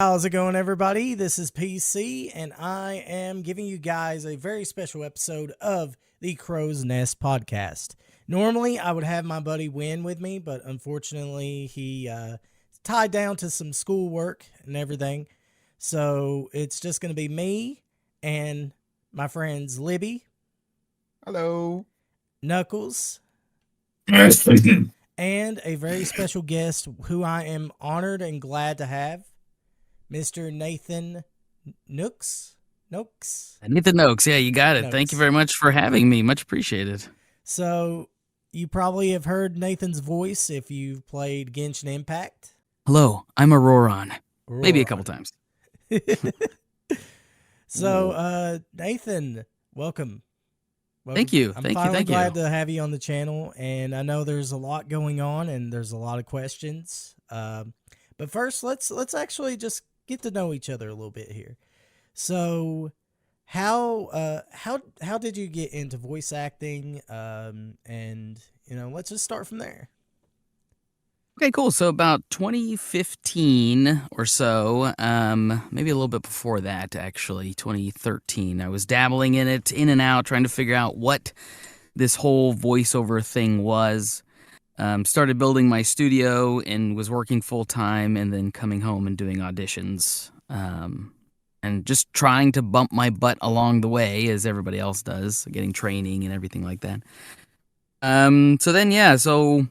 How's it going, everybody? This is PC, and I am giving you guys a very special episode of the Crow's Nest podcast. Normally, I would have my buddy Win with me, but unfortunately, he tied down to some schoolwork and everything. So it's just going to be me and my friends Libby, Hello. Knuckles, and a very special guest who I am honored and glad to have, Mr. Nathan Nooks. Nokes. Nathan Nokes. Yeah, you got it. Thank you Nokes. very much for having me. Much appreciated. So you probably have heard Nathan's voice if you've played Genshin Impact. Hello, I'm Ororon. Maybe a Ororon. couple times. So, Nathan, welcome. Thank you. I'm Thank you. finally Thank you. glad to have you on the channel, and I know there's a lot going on, and there's a lot of questions. But first, let's actually just get to know each other a little bit here. So, how did you get into voice acting? And let's just start from there. Okay, cool. So about 2015 or so, maybe a little bit before that, actually, 2013, I was dabbling in it, in and out, trying to figure out what this whole voiceover thing was. Started building my studio and was working full time, and then coming home and doing auditions, and just trying to bump my butt along the way as everybody else does, getting training and everything like that. So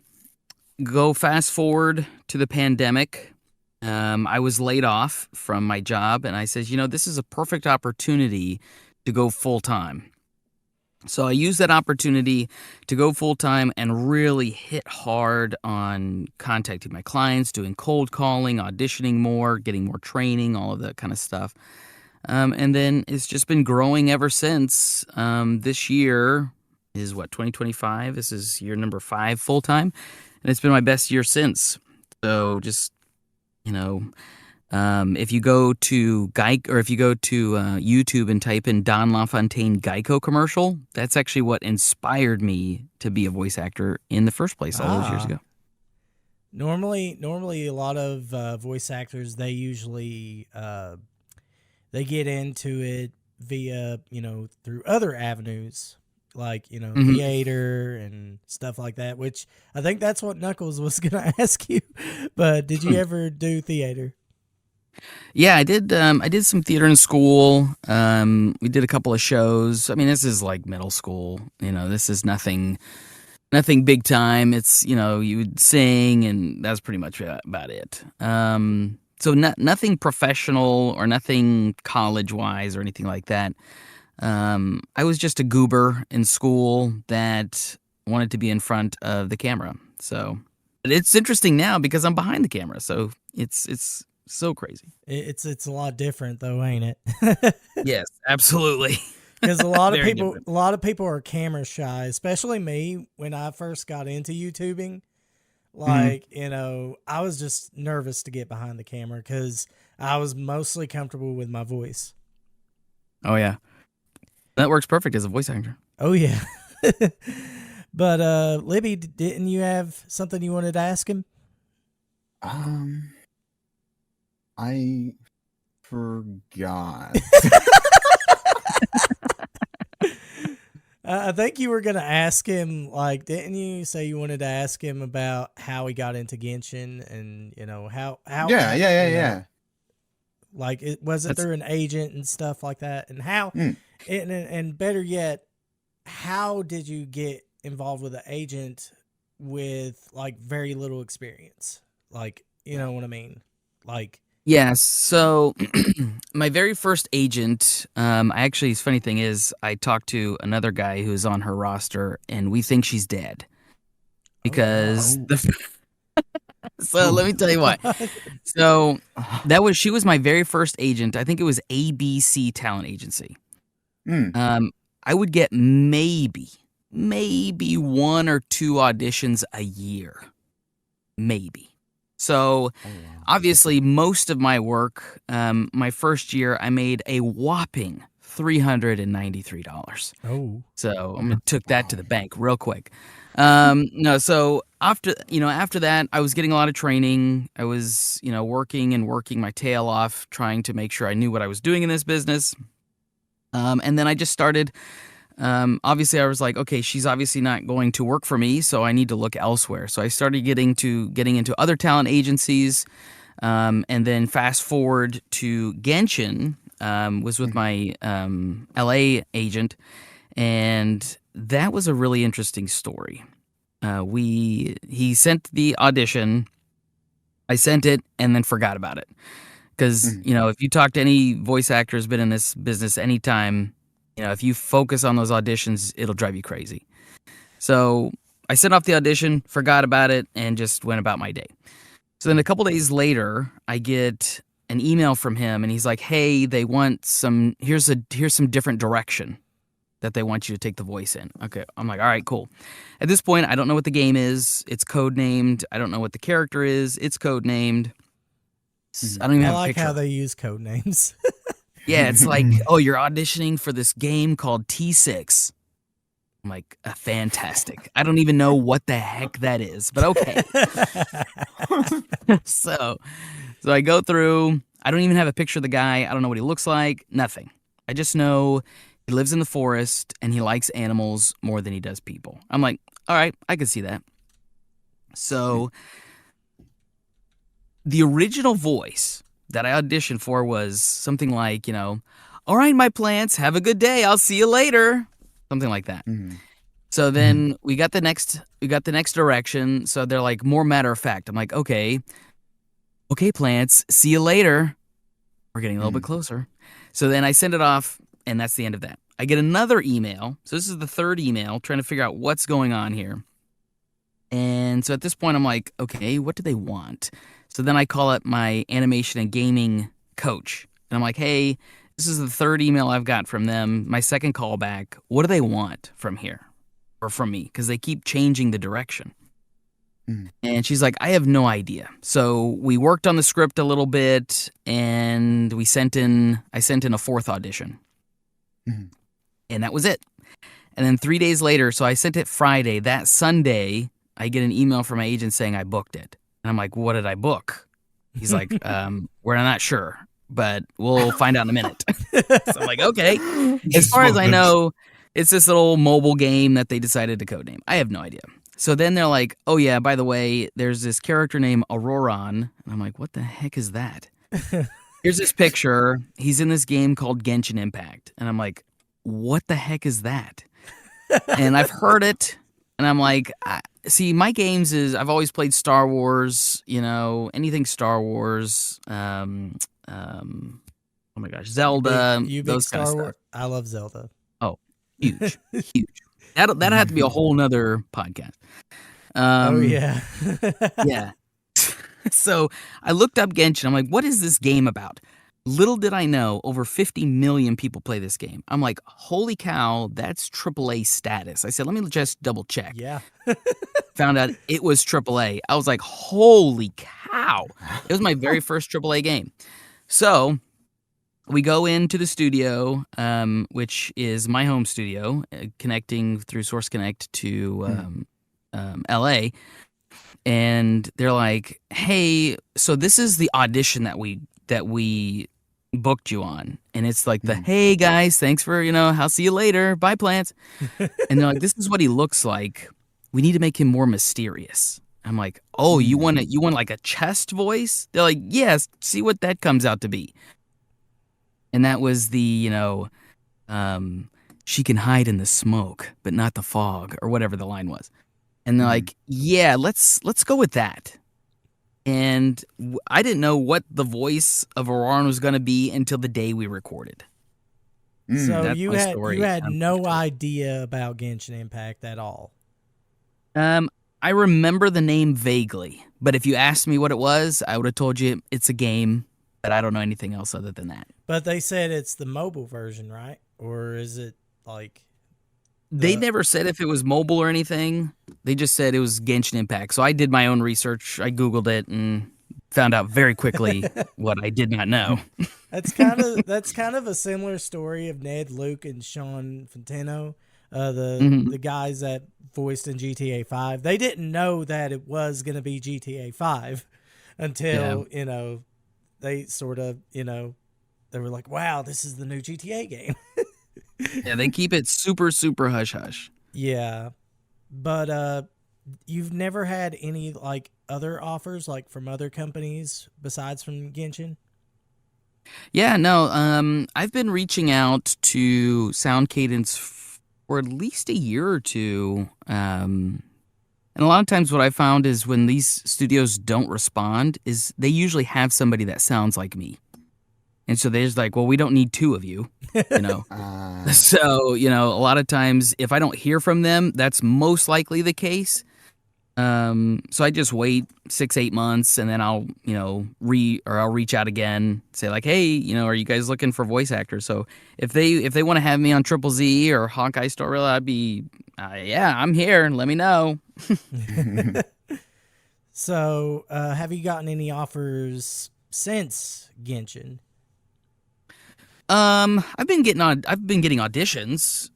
go fast forward to the pandemic. I was laid off from my job, and I said, this is a perfect opportunity to go full time. So I used that opportunity to go full-time and really hit hard on contacting my clients, doing cold calling, auditioning more, getting more training, all of that kind of stuff. And then it's just been growing ever since. This year is 2025? This is year number 5 full-time, and it's been my best year since. So just, if you go to YouTube and type in Don LaFontaine Geico commercial, that's actually what inspired me to be a voice actor in the first place all those years ago. Normally, a lot of voice actors, they usually they get into it via through other avenues like theater and stuff like that. Which I think that's what Knuckles was gonna ask you. But did you ever do theater? Yeah, I did. I did some theater in school. We did a couple of shows. I mean, this is like middle school. This is nothing big time. It's you would sing, and that's pretty much about it. So nothing professional or nothing college wise or anything like that. I was just a goober in school that wanted to be in front of the camera. So, but it's interesting now because I'm behind the camera. So it's so crazy. It's a lot different though, ain't it? Yes, absolutely. Because a lot of people, different. are camera shy, especially me. When I first got into YouTubing, like I was just nervous to get behind the camera because I was mostly comfortable with my voice. Oh yeah, that works perfect as a voice actor. Oh yeah. But Libby, didn't you have something you wanted to ask him? I forgot. I think you were going to ask him, like, didn't you say you wanted to ask him about how he got into Genshin and, how Yeah. like, was it through an agent and stuff like that? And how, and better yet, how did you get involved with an agent with, like, very little experience? Like, you know what I mean? Like, Yeah, so my very first agent, the funny thing is, I talked to another guy who's on her roster, and we think she's dead. Because so let me tell you why. So she was my very first agent. I think it was ABC Talent Agency. I would get maybe 1 or 2 auditions a year. Maybe. So obviously most of my work, my first year, I made a whopping $393. Oh, So I'm gonna took that to the bank real quick. No, so after that, I was getting a lot of training. I was working my tail off, trying to make sure I knew what I was doing in this business. And then I just started. Obviously, I was like, okay, she's obviously not going to work for me, so I need to look elsewhere. So I started getting into other talent agencies, and then fast forward to Genshin. Was with my LA agent, and that was a really interesting story. He sent the audition, I sent it, and then forgot about it. Because if you talk to any voice actor who's been in this business anytime, if you focus on those auditions, it'll drive you crazy. So I sent off the audition, forgot about it, and just went about my day. So then a couple days later, I get an email from him, and he's like, "Hey, they want here's some different direction that they want you to take the voice in." Okay, I'm like, "All right, cool." At this point, I don't know what the game is. It's code named. I don't know what the character is. It's code named. I don't even have a picture. I like how they use code names. Yeah, it's like, "Oh, you're auditioning for this game called T6." I'm like, fantastic. I don't even know what the heck that is, but okay. So I go through. I don't even have a picture of the guy. I don't know what he looks like. Nothing. I just know he lives in the forest and he likes animals more than he does people. I'm like, all right, I can see that. So the original voice that I auditioned for was something like, "All right, my plants, have a good day. I'll see you later." Something like that. So then we got the next direction. So they're like more matter of fact. I'm like, okay, plants, see you later. We're getting a little bit closer. So then I send it off, and that's the end of that. I get another email. So this is the third email, trying to figure out what's going on here. And so at this point, I'm like, okay, what do they want? So then I call up my animation and gaming coach. And I'm like, hey, this is the third email I've got from them. My second call back. What do they want from here or from me? Because they keep changing the direction. And she's like, I have no idea. So we worked on the script a little bit, and I sent in a fourth audition. And that was it. And then 3 days later, so I sent it Friday. That Sunday, I get an email from my agent saying I booked it. And I'm like, what did I book? He's like, we're not sure, but we'll find out in a minute. So I'm like, okay. As far as I know, it's this little mobile game that they decided to codename. I have no idea. So then they're like, oh yeah, by the way, there's this character named Ororon. And I'm like, what the heck is that? Here's this picture. He's in this game called Genshin Impact. And I'm like, what the heck is that? And I've heard it. And I'm like, see, my games is I've always played Star Wars, anything Star Wars. Oh my gosh, Zelda, you big those kind of Star Wars? stuff. I love Zelda. Oh, huge, huge. That'll have to be a whole nother podcast. Oh yeah, yeah. So I looked up Genshin. I'm like, what is this game about? Little did I know, over 50 million people play this game. I'm like, holy cow, that's AAA status. I said, let me just double check. yeah. Found out it was AAA. I was like, holy cow. It was my very first AAA game. So we go into the studio, which is my home studio, connecting through Source Connect to LA. And they're like, hey, so this is the audition that we booked you on. And it's like hey guys, thanks for, I'll see you later. Bye, plants. And they're like, this is what he looks like. We need to make him more mysterious. I'm like, oh, you want like a chest voice? They're like, yes, see what that comes out to be. And that was the, she can hide in the smoke, but not the fog, or whatever the line was. And they're like, yeah, let's go with that. And I didn't know what the voice of Ororon was going to be until the day we recorded. So you had no idea about Genshin Impact at all? I remember the name vaguely, but if you asked me what it was, I would have told you it's a game, but I don't know anything else other than that. But they said it's the mobile version, right? Or is it like... They never said if it was mobile or anything. They just said it was Genshin Impact. So I did my own research. I Googled it and found out very quickly what I did not know. That's kind of a similar story of Ned, Luke, and Sean Fantino, the guys that voiced in GTA 5. They didn't know that it was going to be GTA 5 until they sort of they were like, "Wow, this is the new GTA game." Yeah, they keep it super super hush hush. Yeah, but you've never had any like other offers like from other companies besides from Genshin? Yeah, no, I've been reaching out to Sound Cadence for at least a year or two. And a lot of times what I found is when these studios don't respond is they usually have somebody that sounds like me. And so they're just like, well, we don't need two of you, you know. So, a lot of times if I don't hear from them, that's most likely the case. So I just wait 6-8 months and then I'll reach out again, say like, hey, are you guys looking for voice actors? So if they want to have me on Triple Z or Hawkeye Story, I'd be, yeah, I'm here. Let me know. So, have you gotten any offers since Genshin? I've been getting auditions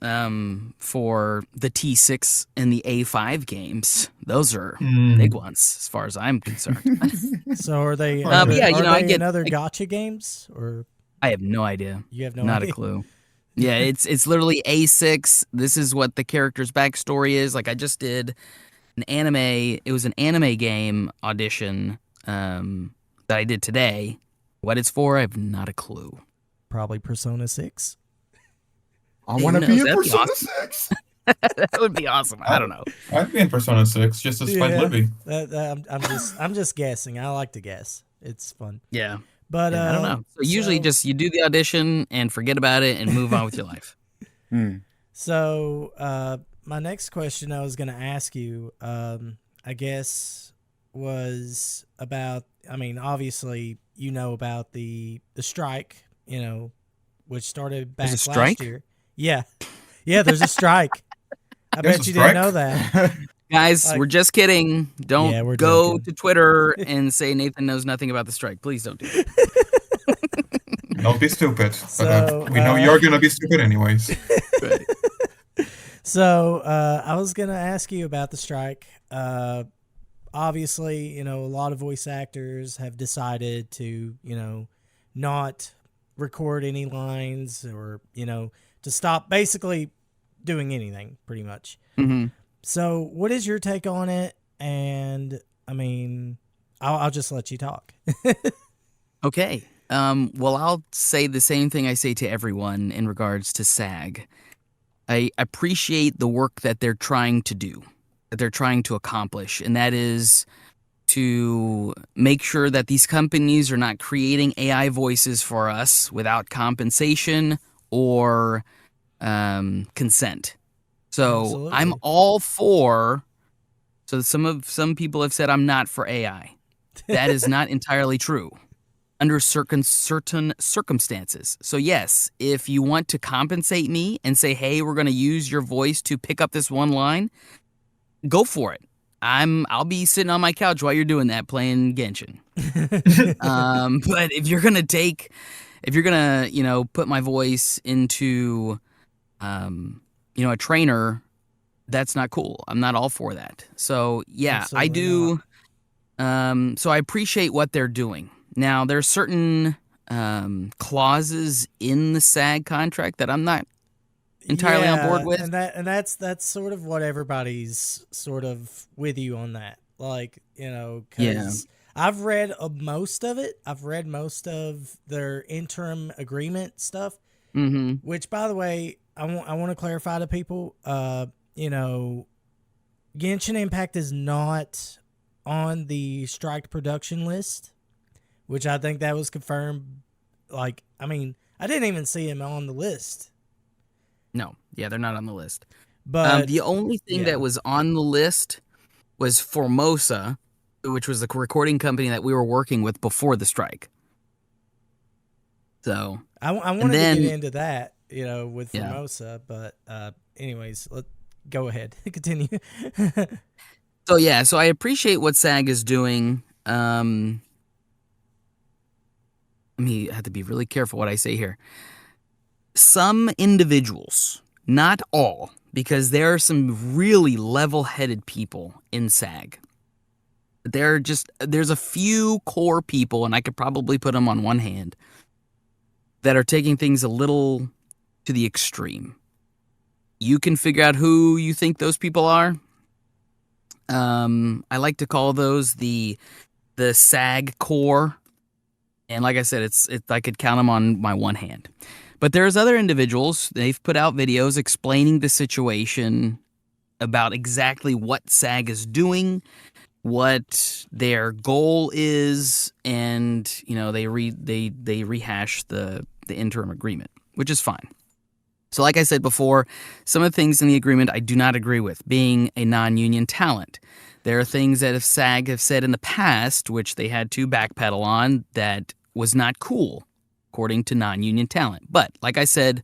for the T6 and the A5 games. Those are big ones as far as I'm concerned. So are they? Yeah, I get another gotcha games, or I have no idea. You have no not idea? a clue. Yeah, it's literally A6. This is what the character's backstory is. Like I just did an anime. It was an anime game audition that I did today. What it's for, I have not a clue. Probably Persona 6. I want to be in That'd be Persona awesome. 6. That would be awesome. I don't know. I'd be in Persona 6 just to fight Libby. I'm just guessing. I like to guess. It's fun. Yeah. But I don't know. So usually just you do the audition and forget about it and move on with your life. So my next question I was going to ask you, I guess, was about, obviously about the strike, which started back last year. Yeah. Yeah, there's a strike. I bet you didn't know that. Guys, we're just kidding. Don't go joking. to Twitter and say Nathan knows nothing about the strike. Please don't do that. Don't be stupid. So, we know you're going to be stupid anyways. Right. So I was going to ask you about the strike. Obviously, a lot of voice actors have decided to, not record any lines or, to stop basically doing anything pretty much. Mm-hmm. So what is your take on it? And I'll just let you talk. Okay. Well, I'll say the same thing I say to everyone in regards to SAG. I appreciate the work that they're trying to do, that they're trying to accomplish, and that is to make sure that these companies are not creating AI voices for us without compensation or consent. So Absolutely. I'm all for. So some people have said I'm not for AI. That is not entirely true under certain circumstances. So yes, if you want to compensate me and say, hey, we're going to use your voice to pick up this one line, go for it. I'll be sitting on my couch while you're doing that playing Genshin. But if you're gonna put my voice into a trainer, that's not cool. I'm not all for that. So yeah, Absolutely I do. So I appreciate what they're doing. Now there's certain clauses in the SAG contract that I'm not entirely on board with, and that's sort of what everybody's sort of with you on that. Like, because I've read most of it. I've read most of their interim agreement stuff. Mm-hmm. Which, by the way, I want to clarify to people. Genshin Impact is not on the strike production list, which I think that was confirmed. Like, I didn't even see him on the list. No, yeah, they're not on the list. But the only thing that was on the list was Formosa, which was the recording company that we were working with before the strike. So I wanted to get into that, with Formosa. But anyways, let's go ahead. Continue. So I appreciate what SAG is doing. I have to be really careful what I say here. Some individuals, not all, because there are some really level-headed people in SAG. There's a few core people, and I could probably put them on one hand, that are taking things a little to the extreme. You can figure out who you think those people are. I like to call those the SAG core. And like I said, I could count them on my one hand. But there's other individuals, they've put out videos explaining the situation about exactly what SAG is doing, what their goal is, and they rehash the interim agreement, which is fine. So like I said before, some of the things in the agreement I do not agree with, being a non-union talent. There are things that if SAG have said in the past, which they had to backpedal on, that was not cool, according to non-union talent. But like I said,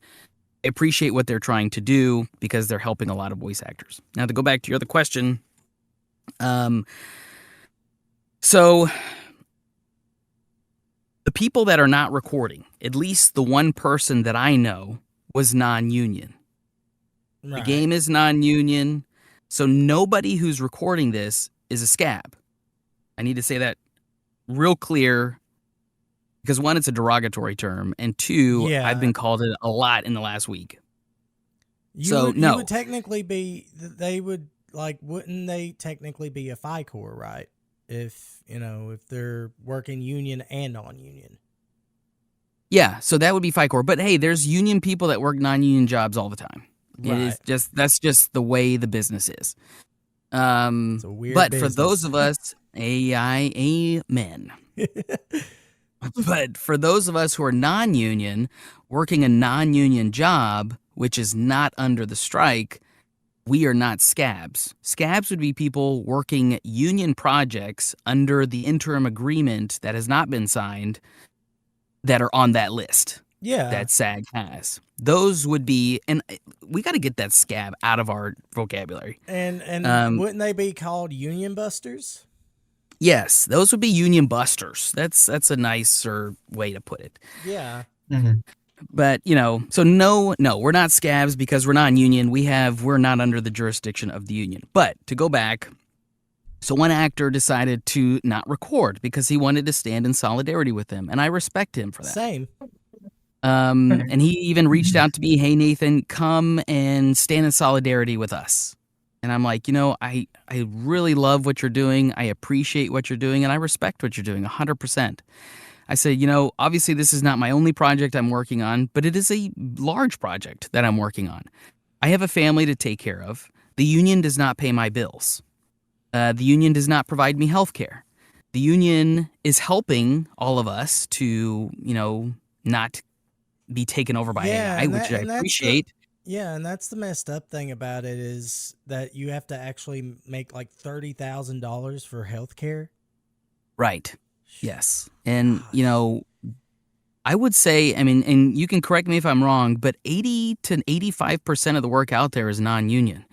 I appreciate what they're trying to do because they're helping a lot of voice actors. Now to go back to your other question, so the people that are not recording, at least the one person that I know, was non-union. Right. The game is non-union, so nobody who's recording this is a scab. I need to say that real clear because one, it's a derogatory term, and two, I've been called it a lot in the last week. You would technically be, wouldn't they technically be a FICOR, right? If they're working union and non-union. Yeah, so that would be FICOR. But hey, there's union people that work non-union jobs all the time. Right. That's just the way the business is. It's a weird but business. for those of us, amen. But for those of us who are non-union, working a non-union job, which is not under the strike, we are not scabs. Scabs would be people working union projects under the interim agreement that has not been signed that are on that list. Yeah. That SAG has. Those would be, and we got to get that scab out of our vocabulary. And wouldn't they be called union busters? Yes, those would be union busters. That's a nicer way to put it. Yeah. Mm-hmm. But, so no, we're not scabs because we're not union. We're not under the jurisdiction of the union. But to go back, so one actor decided to not record because he wanted to stand in solidarity with them, and I respect him for that. Same. And he even reached out to me, hey, Nathan, come and stand in solidarity with us. And I'm like, I really love what you're doing. I appreciate what you're doing, and I respect what you're doing 100%. I said, obviously this is not my only project I'm working on, but it is a large project that I'm working on. I have a family to take care of. The union does not pay my bills. The union does not provide me health care. The union is helping all of us to, not be taken over by AI, which I appreciate. And that's the messed up thing about it is that you have to actually make like $30,000 for health care. Right. Yes. And, I would say, and you can correct me if I'm wrong, but 80 to 85% of the work out there is non-union.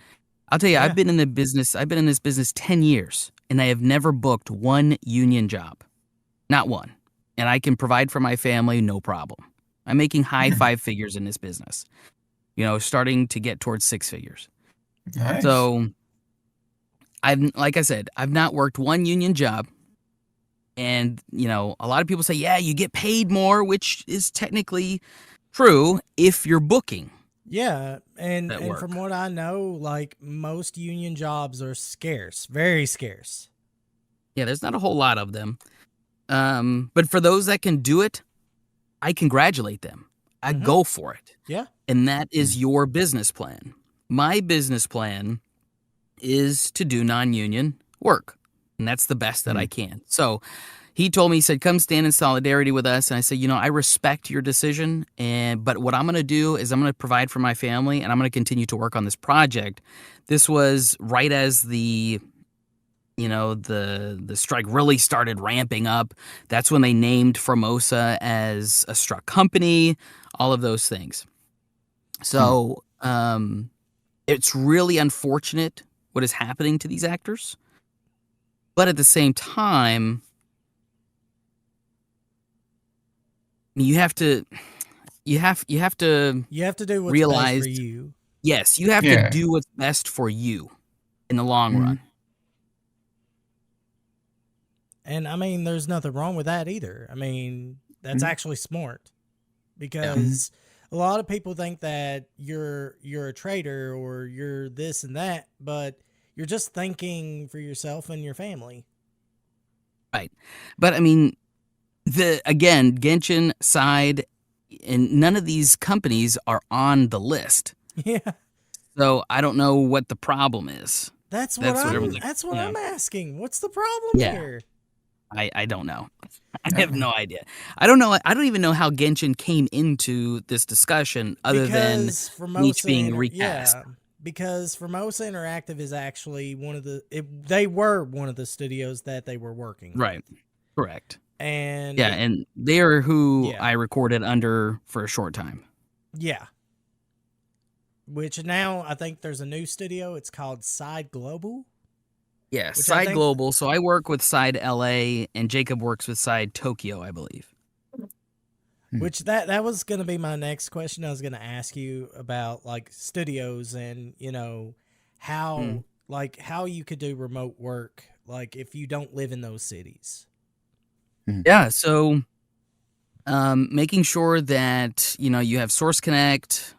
I'll tell you, I've been in this business 10 years, and I have never booked one union job. Not one. And I can provide for my family, no problem. I'm making high 5 figures in this business, starting to get towards 6 figures. Nice. So like I said, I've not worked one union job. And, a lot of people say, yeah, you get paid more, which is technically true if you're booking. Yeah. And from what I know, like most union jobs are scarce, very scarce. Yeah, there's not a whole lot of them. But for those that can do it, I congratulate them. I go for it. Yeah. And that is your business plan. My business plan is to do non-union work. And that's the best that I can. So he told me, he said, come stand in solidarity with us. And I said, I respect your decision. But what I'm going to do is I'm going to provide for my family and I'm going to continue to work on this project. This was right as the strike really started ramping up. That's when they named Formosa as a struck company, all of those things. So it's really unfortunate what is happening to these actors. But at the same time, you have to You have to do what's realize, best for you. yes, you have to do what's best for you in the long run. And I mean, there's nothing wrong with that either. I mean, that's actually smart, because a lot of people think that you're a traitor or you're this and that, but you're just thinking for yourself and your family. Right. But I mean, Genshin, Side, and none of these companies are on the list. Yeah. So I don't know what the problem is. That's what I'm asking. What's the problem here? I don't know. I have no idea. I don't know. I don't even know how Genshin came into this discussion other than Bleach being recast. Yeah, because Formosa Interactive is actually they were one of the studios that they were working with. Right. Correct. And and they are who I recorded under for a short time. Yeah. Which now I think there's a new studio. It's called Side Global. Yeah, Side Global. So I work with Side LA, and Jacob works with Side Tokyo, I believe. Which that was going to be my next question. I was going to ask you about like studios and how how you could do remote work like if you don't live in those cities. Yeah, so making sure that you have Source Connect,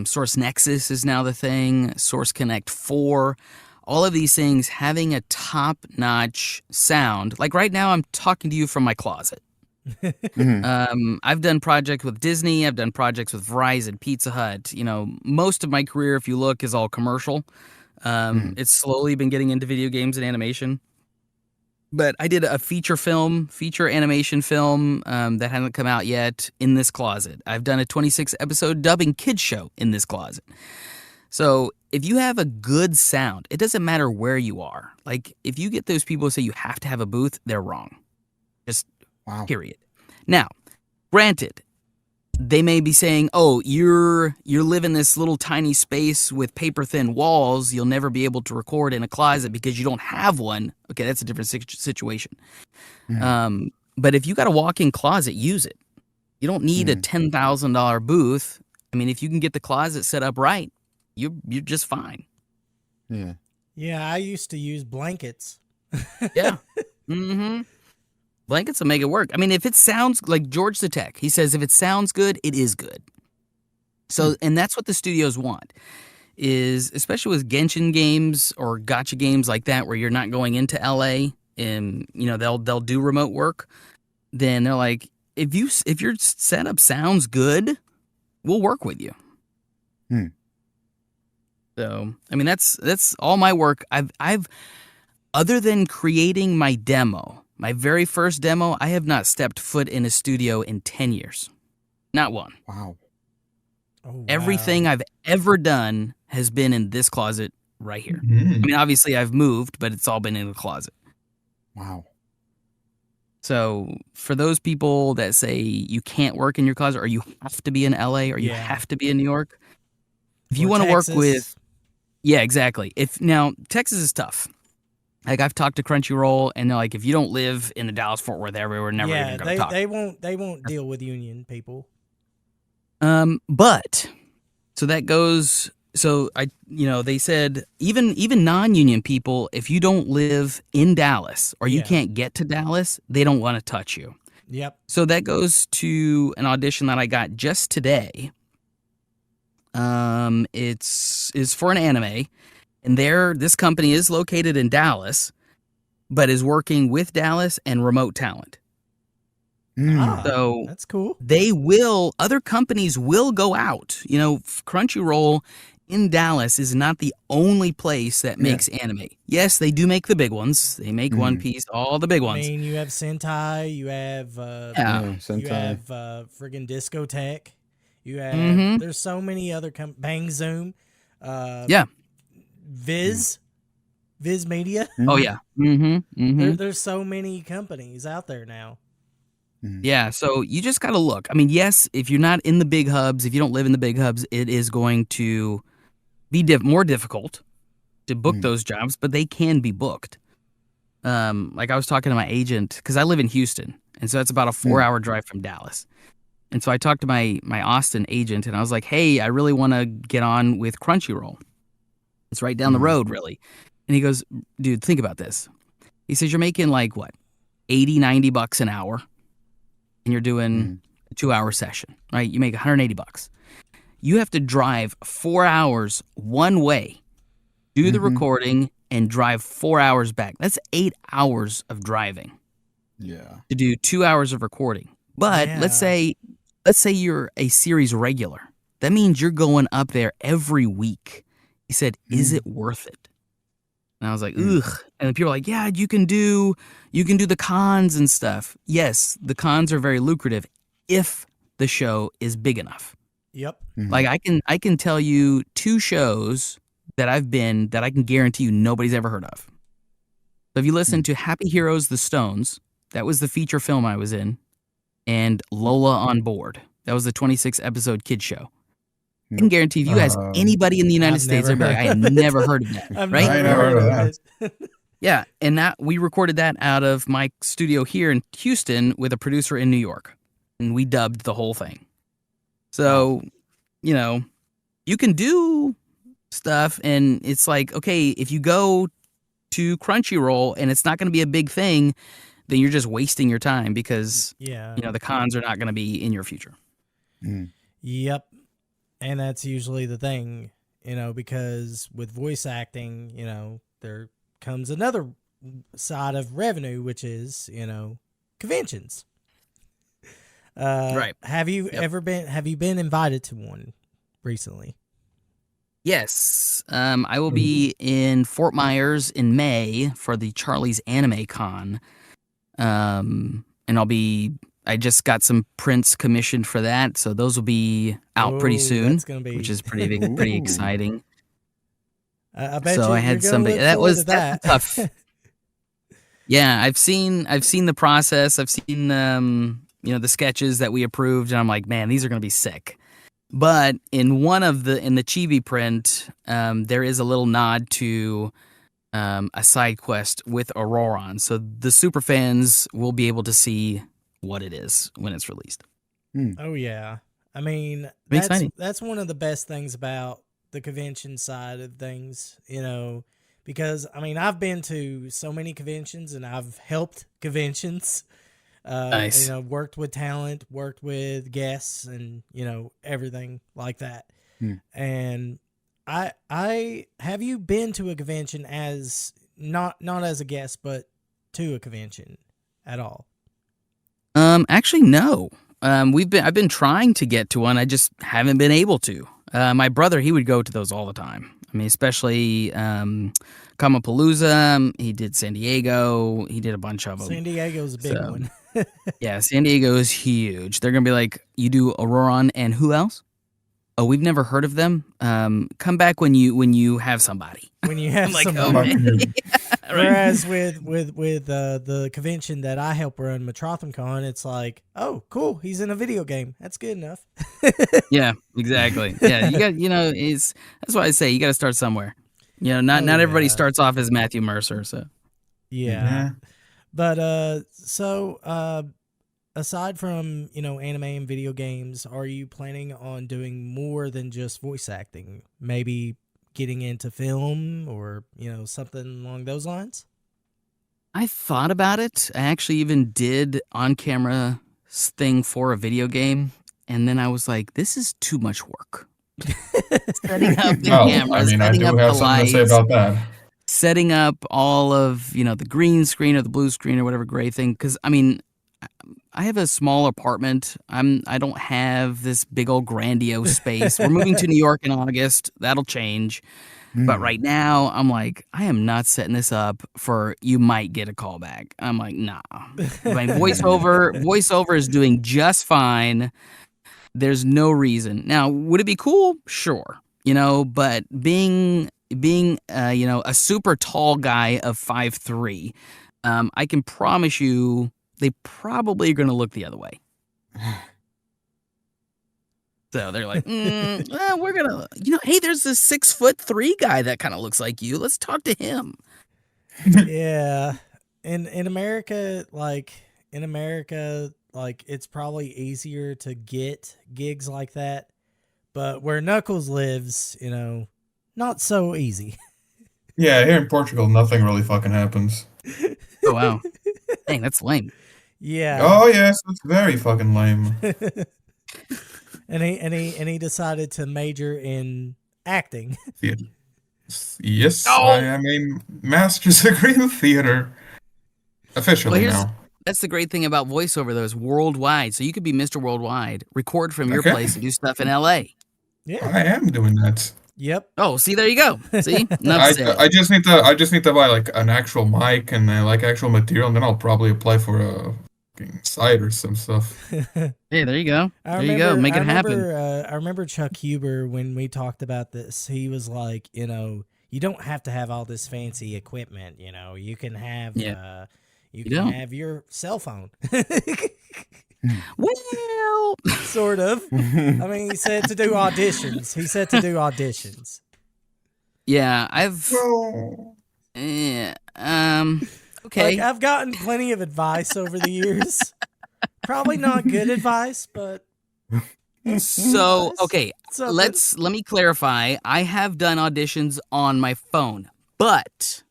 Source Nexus is now the thing, Source Connect 4. All of these things having a top-notch sound. Like right now, I'm talking to you from my closet. I've done projects with Disney. I've done projects with Verizon, Pizza Hut. Most of my career, if you look, is all commercial. It's slowly been getting into video games and animation. But I did a feature animation film that hasn't come out yet in this closet. I've done a 26-episode dubbing kids show in this closet. So if you have a good sound, it doesn't matter where you are. Like if you get those people who say you have to have a booth, they're wrong. Just period. Now, granted, they may be saying, "Oh, you live in this little tiny space with paper thin walls. You'll never be able to record in a closet because you don't have one." Okay, that's a different situation. But if you got a walk-in closet, use it. You don't need a $10,000 booth. I mean, if you can get the closet set up right, you're just fine. Yeah. Yeah, I used to use blankets. Yeah. Blankets will make it work. I mean, if it sounds like George the Tech, he says if it sounds good, it is good. So, and that's what the studios want, is especially with Genshin games or gacha games like that, where you're not going into LA and they'll do remote work. Then they're like, if your setup sounds good, we'll work with you. So, I mean, that's all my work. I've other than creating my demo. My very first demo, I have not stepped foot in a studio in 10 years. Not one. Wow. Oh, wow. Everything I've ever done has been in this closet right here. I mean, obviously I've moved, but it's all been in the closet. Wow. So for those people that say you can't work in your closet, or you have to be in LA, or you have to be in New York, if you want to work with... Yeah, exactly. Now, Texas is tough. Like I've talked to Crunchyroll, and they're like, if you don't live in the Dallas-Fort Worth area, we're never even going to talk. They won't deal with union people. But so that goes. So they said even non-union people, if you don't live in Dallas or you can't get to Dallas, they don't want to touch you. Yep. So that goes to an audition that I got just today. It's for an anime. And this company is located in Dallas, but is working with Dallas and remote talent. So that's cool. Other companies will go out. Crunchyroll in Dallas is not the only place that makes anime. Yes, they do make the big ones. They make One Piece, all the big ones. I mean, you have Sentai, you have Sentai. You have friggin' Discotech. You have there's so many other Bang Zoom. Viz Media. Oh yeah. There's so many companies out there now. Yeah, so you just got to look. I mean, yes, if you're not in the big hubs, if you don't live in the big hubs, it is going to be more difficult to book those jobs, but they can be booked. Like I was talking to my agent, because I live in Houston, and so it's about a 4-hour drive from Dallas. And so I talked to my Austin agent, and I was like, hey, I really want to get on with Crunchyroll. It's right down the road, really. And he goes, dude, think about this. He says, you're making like, what, 80, 90 bucks an hour, and you're doing a 2-hour session, right? You make 180 bucks. You have to drive 4 hours one way, do the recording, and drive 4 hours back. That's 8 hours of driving. Yeah. To do 2 hours of recording. But let's say you're a series regular. That means you're going up there every week. He said, is it worth it? And I was like, ugh. And people are like, yeah, you can do the cons and stuff. Yes, the cons are very lucrative if the show is big enough. Yep. Like I can tell you 2 shows that I've been that I can guarantee you nobody's ever heard of. So if you listen to Happy Heroes the Stones, that was the feature film I was in, and Lola on Board. That was the 26 episode kids show. I can guarantee if you ask anybody in the United States, they'll be like, I had never heard of that. Right? I never heard of that. Yeah, and that we recorded that out of my studio here in Houston with a producer in New York, and we dubbed the whole thing. So, you know, you can do stuff, and it's like, okay, if you go to Crunchyroll and it's not going to be a big thing, then you're just wasting your time because, you know, the cons are not going to be in your future. Yep. And that's usually the thing, you know, because with voice acting, you know, there comes another side of revenue, which is, you know, conventions. Right. Have you been invited to one recently? Yes. I will be in Fort Myers in May for the Charlie's Anime Con. And I just got some prints commissioned for that, so those will be out pretty soon, which is pretty exciting. I bet so you I had you're somebody that was tough. Yeah, I've seen the process. I've seen the sketches that we approved, and I'm like, man, these are going to be sick. But in the chibi print, there is a little nod to a side quest with Ororon, so the super fans will be able to see what it is when it's released. Oh yeah, I mean that's one of the best things about the convention side of things, you know, because I mean I've been to so many conventions and I've helped conventions. Nice. You know, worked with talent, worked with guests, and you know everything like that. And I have you been to a convention as not as a guest, but to a convention at all? Actually, no. I've been trying to get to one. I just haven't been able to. My brother, he would go to those all the time. I mean, especially Kamapalooza. He did San Diego. He did a bunch of them. San Diego's a big one. Yeah, San Diego is huge. They're gonna be like, you do Ororon and who else? Oh, we've never heard of them. Come back when you have somebody. When you have somebody. Yeah, right. Whereas with the convention that I help run, MetrothemCon, it's like, oh, cool, he's in a video game. That's good enough. Yeah, exactly. Yeah, you got that's why I say you got to start somewhere. You know, not everybody starts off as Matthew Mercer. So yeah. But aside from, you know, anime and video games, are you planning on doing more than just voice acting? Maybe getting into film or, you know, something along those lines? I thought about it. I actually even did on-camera thing for a video game, and then I was like, this is too much work. Setting up the cameras, I do have something to say about that. Setting up all of, you know, the green screen or the blue screen or whatever gray thing. Because, I mean, I have a small apartment. I don't have this big old grandiose space. We're moving to New York in August. That'll change. But right now, I'm like, I am not setting this up for you might get a call back. I'm like, nah. My voiceover is doing just fine. There's no reason. Now, would it be cool? Sure. You know, but being you know, a super tall guy of 5'3", I can promise you they probably are going to look the other way. So they're like, well, we're going to, you know, hey, there's this 6'3" guy that kind of looks like you. Let's talk to him. Yeah. In America, like it's probably easier to get gigs like that. But where Knuckles lives, not so easy. Yeah, here in Portugal, nothing really fucking happens. Oh, wow. Dang, that's lame. Yeah. Oh, yes, it's very fucking lame. and he decided to major in acting. Theater. Yes, Oh! I am a master's degree in theater. Officially now. That's the great thing about voiceover, though, is worldwide. So you could be Mr. Worldwide, record from your place, and do stuff in L.A. Yeah, I am doing that. Yep. Oh, see, there you go. See, I just need to buy like an actual mic and like actual material, and then I'll probably apply for a site or some stuff. Hey, there you go. Make it happen. I remember Chuck Huber when we talked about this. He was like, you don't have to have all this fancy equipment. You can have have your cell phone. Well, sort of. I mean, he said to do auditions. Yeah, okay. Like, I've gotten plenty of advice over the years. Probably not good advice, but so okay. Let me clarify. I have done auditions on my phone, but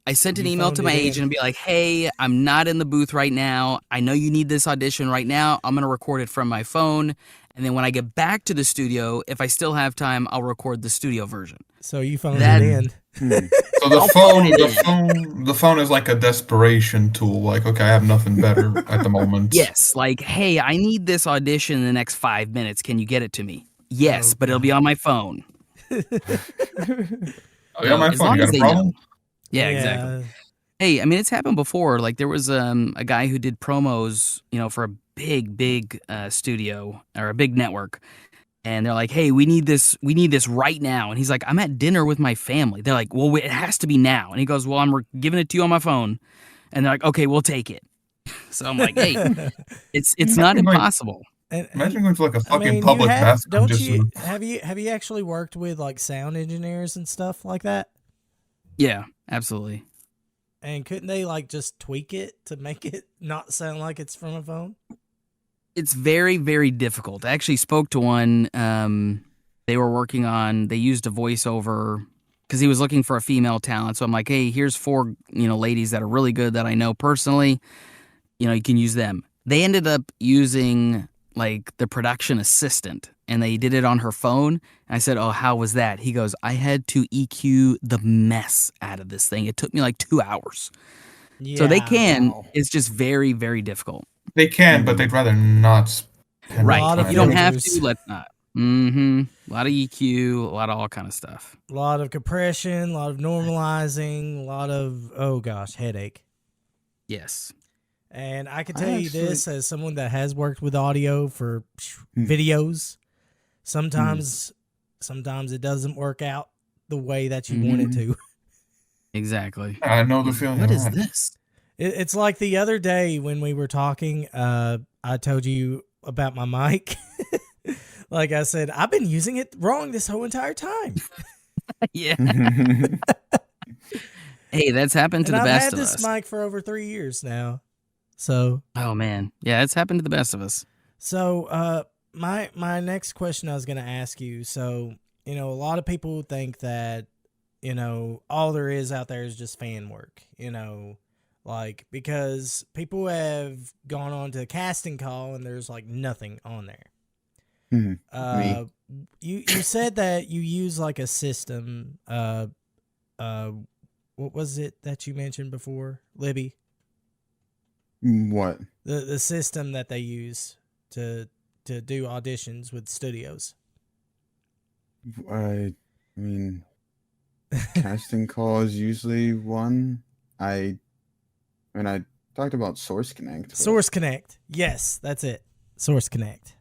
I sent an email to my agent and be like, hey, I'm not in the booth right now. I know you need this audition right now. I'm going to record it from my phone. And then when I get back to the studio, if I still have time, I'll record the studio version. So you phoned it in. So the phone is like a desperation tool. Like, okay, I have nothing better at the moment. Yes. Like, hey, I need this audition in the next 5 minutes. Can you get it to me? Yes, but it'll be on my phone. Oh, yeah, my phone. You got a problem? Yeah, exactly. Hey, I mean, it's happened before. Like, there was a guy who did promos, for a big studio or a big network, and they're like, "Hey, we need this right now." And he's like, "I'm at dinner with my family." They're like, "Well, it has to be now." And he goes, "Well, I'm giving it to you on my phone." And they're like, "Okay, we'll take it." So I'm like, "Hey, it's not impossible." Imagine going to like a fucking public bathroom. Have you actually worked with like sound engineers and stuff like that? Yeah, absolutely. And couldn't they like just tweak it to make it not sound like it's from a phone? It's very, very difficult. I actually spoke to one. They used a voiceover because he was looking for a female talent. So I'm like, hey, here's 4, ladies that are really good that I know personally. You can use them. They ended up using like the production assistant, and they did it on her phone. I said, oh, how was that? He goes, I had to EQ the mess out of this thing. It took me like 2 hours. Yeah, so they can. Wow. It's just very, very difficult. They can, but they'd rather not. Right. If you don't have to, let's not. Mm-hmm. A lot of EQ, a lot of all kind of stuff. A lot of compression, a lot of normalizing, a lot of, headache. Yes. And I can tell you this as someone that has worked with audio for videos. Sometimes it doesn't work out the way that you want it to. Exactly. I know the feeling. What is this? It's like the other day when we were talking, I told you about my mic. Like I said, I've been using it wrong this whole entire time. Yeah. Hey, that's happened to the best of us. I've had this mic for over 3 years now. So. Oh man, yeah, it's happened to the best of us. So, my next question I was going to ask you. So, a lot of people think that, all there is out there is just fan work. Like because people have gone on to a casting call and there's like nothing on there. You said that you use like a system. What was it that you mentioned before, Libby? What? The system that they use to do auditions with studios. I mean, casting call is usually one. I talked about Source Connect. Source Connect. Yes, that's it. Source Connect.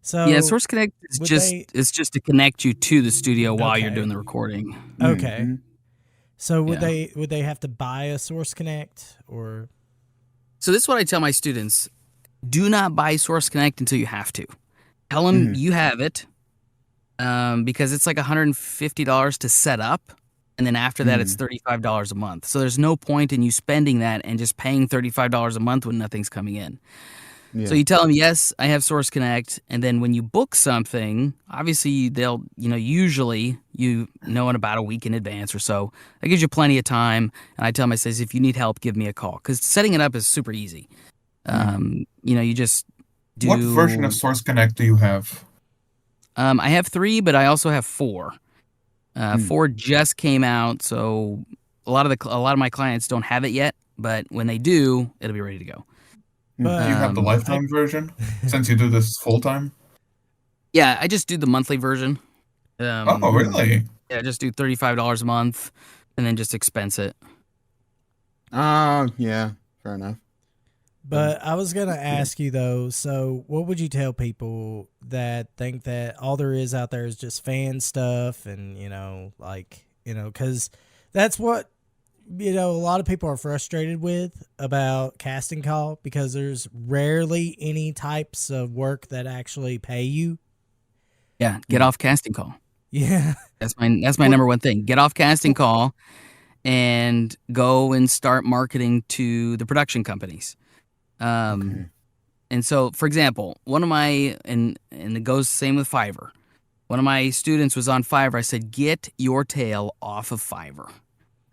So yeah, Source Connect is just to connect you to the studio while you're doing the recording. Okay. Mm-hmm. So would they have to buy a Source Connect or? So this is what I tell my students: do not buy Source Connect until you have to. Tell them you have it, because it's like $150 to set up, And then after that, it's $35 a month. So there's no point in you spending that and just paying $35 a month when nothing's coming in. Yeah. So you tell them, yes, I have Source Connect. And then when you book something, obviously they'll, usually in about a week in advance or so. That gives you plenty of time. And I tell them, I says, if you need help, give me a call. Because setting it up is super easy. You just do. What version of Source Connect do you have? I have 3, but I also have 4. 4 just came out, so a lot of my clients don't have it yet. But when they do, it'll be ready to go. But Do you have the lifetime version since you do this full time? Yeah, I just do the monthly version. Oh, really? Yeah, just do $35 a month, and then just expense it. Oh, yeah, fair enough. But I was going to ask you, though, so what would you tell people that think that all there is out there is just fan stuff and, because that's what, a lot of people are frustrated with about casting call because there's rarely any types of work that actually pay you. Yeah, get off casting call. Yeah. That's my number one thing. Get off casting call and go and start marketing to the production companies. And so, for example, one of my, and it goes the same with Fiverr. One of my students was on Fiverr. I said, get your tail off of Fiverr.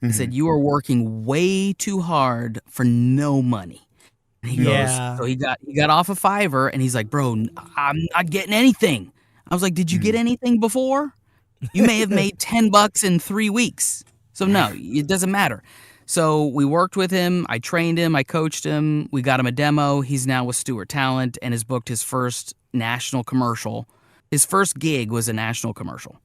I said, you are working way too hard for no money. And he goes, so he got off of Fiverr and he's like, bro, I'm not getting anything. I was like, did you get anything before? You may have made $10 in 3 weeks. So no, it doesn't matter. So we worked with him. I trained him. I coached him. We got him a demo. He's now with Stewart Talent and has booked his first national commercial. His first gig was a national commercial.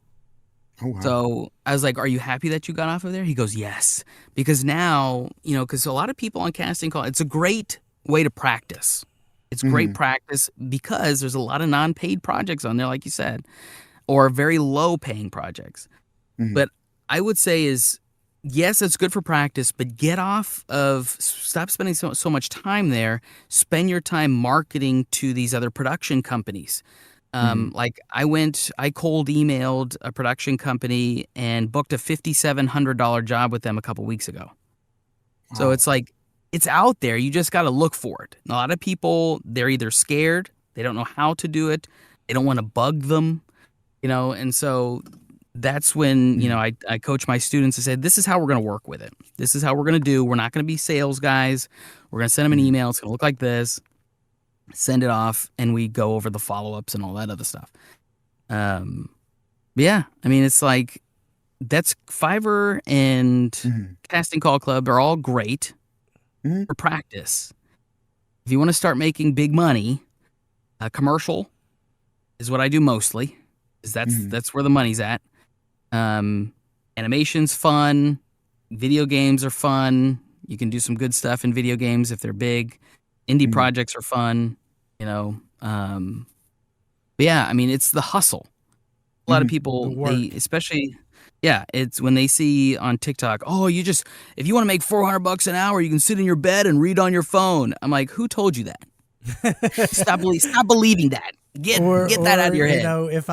Oh, wow. So I was like, are you happy that you got off of there? He goes, yes. Because now, because a lot of people on casting call, it's a great way to practice. It's great practice because there's a lot of non-paid projects on there, like you said, or very low-paying projects. But I would say is, yes, it's good for practice, but stop spending so much time there. Spend your time marketing to these other production companies. Like I cold emailed a production company and booked a $5,700 job with them a couple weeks ago. Wow. So it's like, it's out there. You just got to look for it. And a lot of people, they're either scared, they don't know how to do it, they don't want to bug them, and so that's when, I coach my students and say, this is how we're going to work with it. This is how we're going to do. We're not going to be sales guys. We're going to send them an email. It's going to look like this. Send it off, and we go over the follow-ups and all that other stuff. Yeah, I mean, it's like, that's Fiverr and Casting Call Club are all great for practice. If you want to start making big money, a commercial is what I do mostly. Is that's where the money's at. Animation's fun. Video games are fun. You can do some good stuff in video games if they're big. Indie projects are fun, But yeah, I mean, it's the hustle. A lot of people, it's when they see on TikTok, if you want to make $400 an hour, you can sit in your bed and read on your phone. I'm like, who told you that? Stop believing that. Get that out of your head. If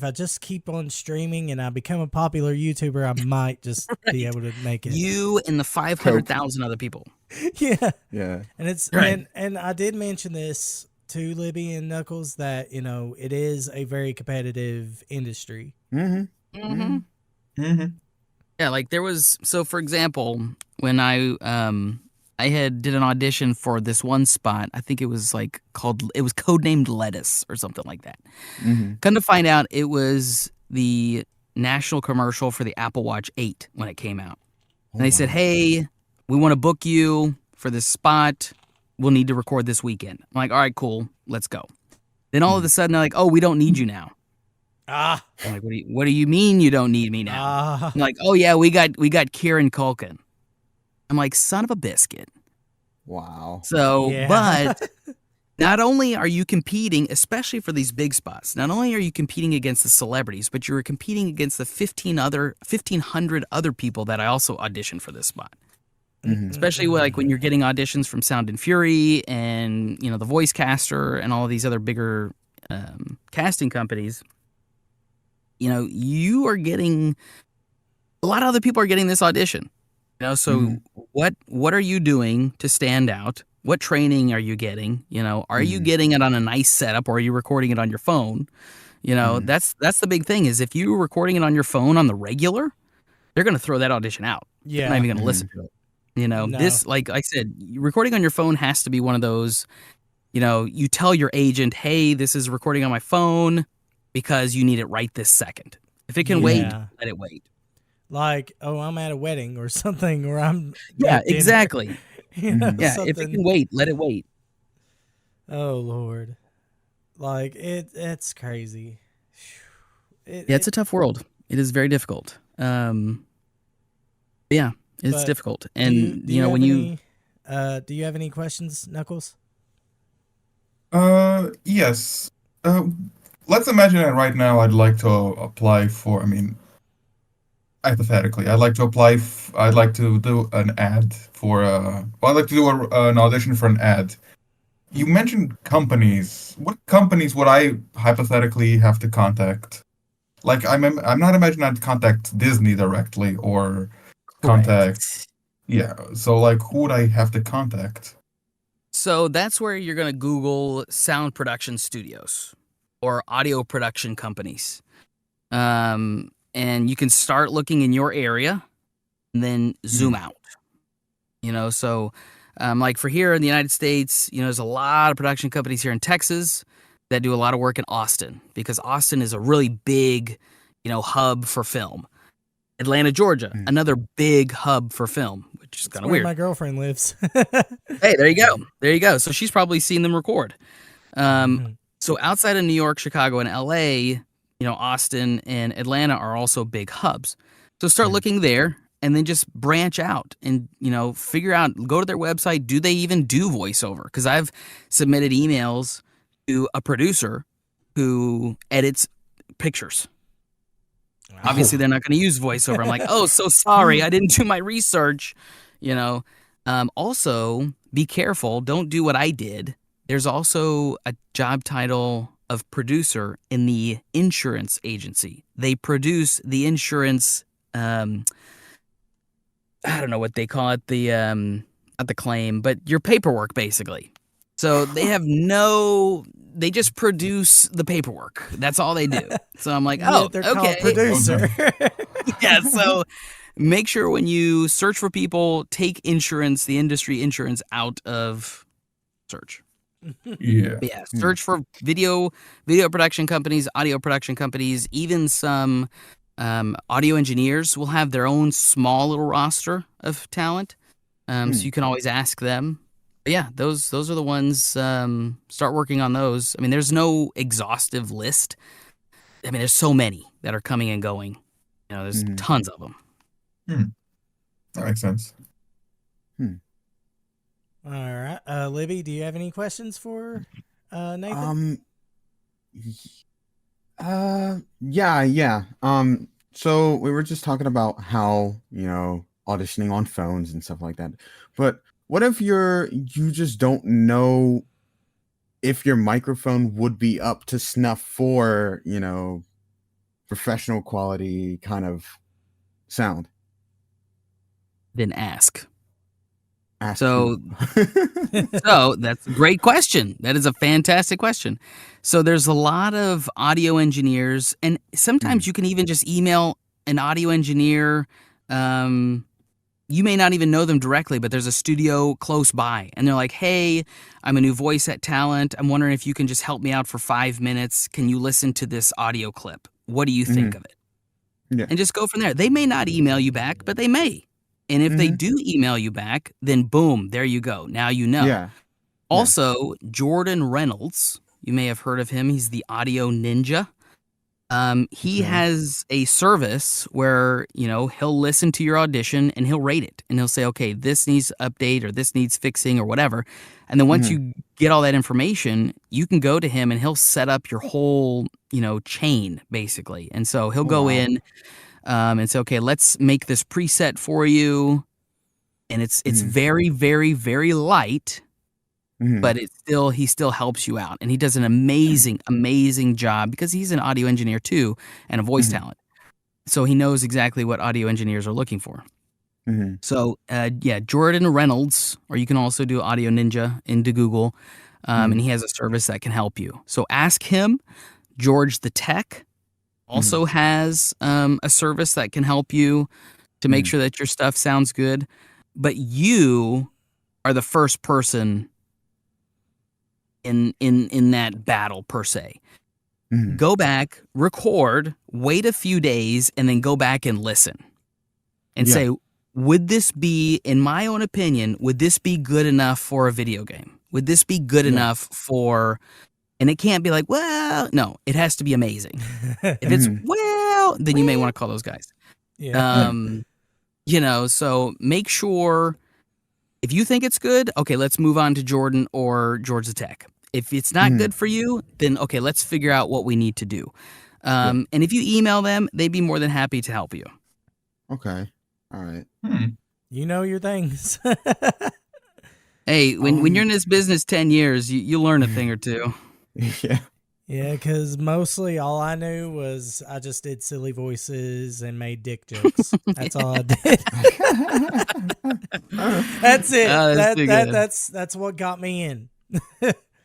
I just keep on streaming and I become a popular YouTuber, I might just be able to make it. You and the 500,000 other people. Yeah. Yeah. And it's right. and I did mention this to Libby and Knuckles that, it is a very competitive industry. Yeah, like there was, so for example, when I did an audition for this one spot. I think it was codenamed Lettuce or something like that. Come to find out, it was the national commercial for the Apple Watch 8 when it came out. And they said, hey, we want to book you for this spot. We'll need to record this weekend. I'm like, all right, cool. Let's go. Then all of a sudden, they're like, oh, we don't need you now. I'm like, what do you mean you don't need me now? I'm like, oh yeah, we got Kieran Culkin. I'm like, son of a biscuit. Wow. So, but not only are you competing, especially for these big spots, not only are you competing against the celebrities, but you're competing against the 1,500 other people that I also auditioned for this spot. Especially when you're getting auditions from Sound and Fury and, the Voice Caster and all of these other bigger casting companies. You are getting a lot of other people are getting this audition. You know, so what are you doing to stand out? What training are you getting? You know, are you getting it on a nice setup, or are you recording it on your phone? You know, that's the big thing, is if you're recording it on your phone on the regular, they're going to throw that audition out. Yeah. They're not even going to listen to it. You know, No. this, like I said, recording on your phone has to be one of those, you know, you tell your agent, hey, this is recording on my phone because you need it right this second. If it can wait, let it wait. Like, oh, I'm at a wedding or something, or I'm Yeah, at dinner. exactly. You know, Yeah, if it can wait, let it wait. Oh Lord, like it's crazy. It's a tough world. It is very difficult. Yeah, it's But difficult. And you know, when do you have any questions, Knuckles? Yes. Let's imagine that right now I'd like to apply for, I mean, hypothetically, I'd like to apply, I'd like to do an ad for, I'd like to do an audition for an ad. You mentioned companies. What companies would I hypothetically have to contact? Like, I'm not imagining I'd contact Disney directly or contact, yeah. So, like, who would I have to contact? So that's where you're going to Google sound production studios or audio production companies. And you can start looking in your area and then zoom out. You know, so like for here in the United States, you know, there's a lot of production companies here in Texas that do a lot of work in Austin, because Austin is a really big, you know, hub for film. Atlanta, Georgia, another big hub for film, which is kind of weird. My girlfriend lives. Hey, there you go. There you go. So she's probably seen them record. So outside of New York, Chicago, and LA, you know, Austin and Atlanta are also big hubs. So start looking there, and then just branch out and, you know, figure out, go to their website. Do they even do voiceover? Because I've submitted emails to a producer who edits pictures. Obviously, they're not going to use voiceover. I'm like, oh, so sorry, I didn't do my research. You know, also be careful. Don't do what I did. There's also a job title of producer in the insurance agency. They produce the insurance. I don't know what they call it. Not the claim, but your paperwork, basically. So they have they just produce the paperwork. That's all they do. So I'm like, oh, they're okay. called producer. Yeah, so make sure when you search for people, take insurance, the industry insurance, out of search. Yeah. But yeah, search for video production companies, audio production companies, even some audio engineers will have their own small little roster of talent. So you can always ask them. But yeah, those are the ones. Start working on those. I mean, there's no exhaustive list. I mean, there's so many that are coming and going. You know, there's tons of them. That makes sense. All right, Libby, do you have any questions for Nathan? Yeah. So we were just talking about how, you know, auditioning on phones and stuff like that. But what if you just don't know if your microphone would be up to snuff for, you know, professional quality kind of sound? Then ask. So That's a great question. That is a fantastic question. So there's a lot of audio engineers, and sometimes you can even just email an audio engineer. You may not even know them directly, but there's a studio close by, and they're like, hey, I'm a new voice at talent. I'm wondering if you can just help me out for 5 minutes. Can you listen to this audio clip? What do you think of it? Yeah. And just go from there. They may not email you back, but they may. And if they do email you back, then boom, there you go. Now you know. Yeah. Also, Jordan Reynolds, you may have heard of him. He's the audio ninja. He has a service where, you know, he'll listen to your audition and he'll rate it. And he'll say, okay, this needs update or this needs fixing or whatever. And then once you get all that information, you can go to him and he'll set up your whole, you know, chain, basically. And so he'll go in and say, okay, let's make this preset for you. And it's very, very, very light. But he still helps you out, and he does an amazing job because he's an audio engineer too and a voice talent. So he knows exactly what audio engineers are looking for. Mhm. So, Jordan Reynolds, or you can also do Audio Ninja into Google, and he has a service that can help you. So ask him. George the Tech also has a service that can help you to make sure that your stuff sounds good. But you are the first person in that battle per se. Go back, record, wait a few days, and then go back and listen and say, would this be, in my own opinion, would this be good enough for a video game? Would this be good enough for, and it can't be like, well, no, it has to be amazing. If it's, well, then you may want to call those guys. Yeah. So make sure if you think it's good, okay, let's move on to Jordan or George the Tech. If it's not good for you, then okay, let's figure out what we need to do. And if you email them, they'd be more than happy to help you. Okay. All right. You know your things. Hey, when you're in this business 10 years, you learn a thing or two. Yeah. Yeah, because mostly all I knew was I just did silly voices and made dick jokes. That's all I did. That's it. Oh, that's too good. That's what got me in.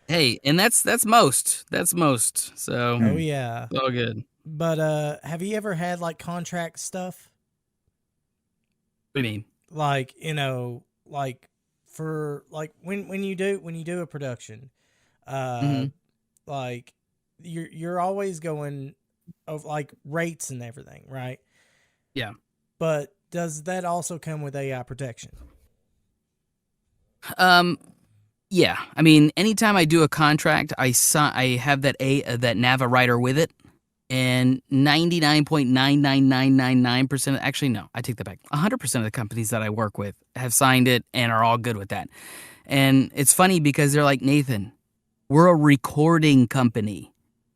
Hey, and that's most. That's most. So Oh yeah. it's all good. But have you ever had like contract stuff? What do you mean? Like, like for like when you do a production, like you're always going of like rates and everything, right? Yeah. But does that also come with AI protection? Yeah. I mean, anytime I do a contract, I have that Nava writer with it, and 99.99999%. Actually, no, I take that back. 100% of the companies that I work with have signed it and are all good with that. And it's funny because they're like, Nathan, we're a recording company.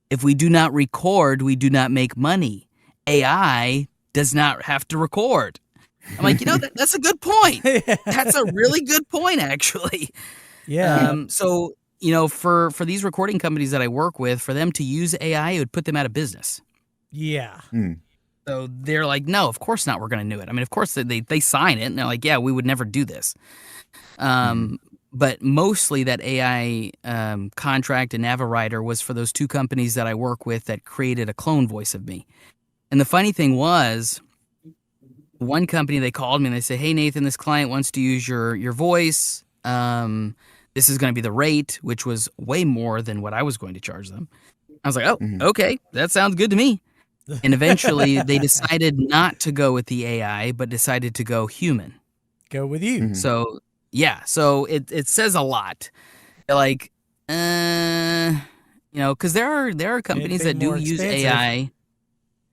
If we do not record, we do not make money. AI does not have to record. I'm like, that's a good point. That's a really good point, actually. Yeah. So, for these recording companies that I work with, for them to use AI, it would put them out of business. Yeah. So they're like, no, of course not. We're going to do it. I mean, of course they sign it and they're like, yeah, we would never do this. But mostly that AI contract and NaviWriter was for those two companies that I work with that created a clone voice of me. And the funny thing was, one company, they called me and they said, hey, Nathan, this client wants to use your voice. This is going to be the rate, which was way more than what I was going to charge them. I was like, oh, okay, that sounds good to me. And eventually they decided not to go with the AI, but decided to go human. Go with you. So, yeah, so it says a lot. Like, because there are companies that do use AI.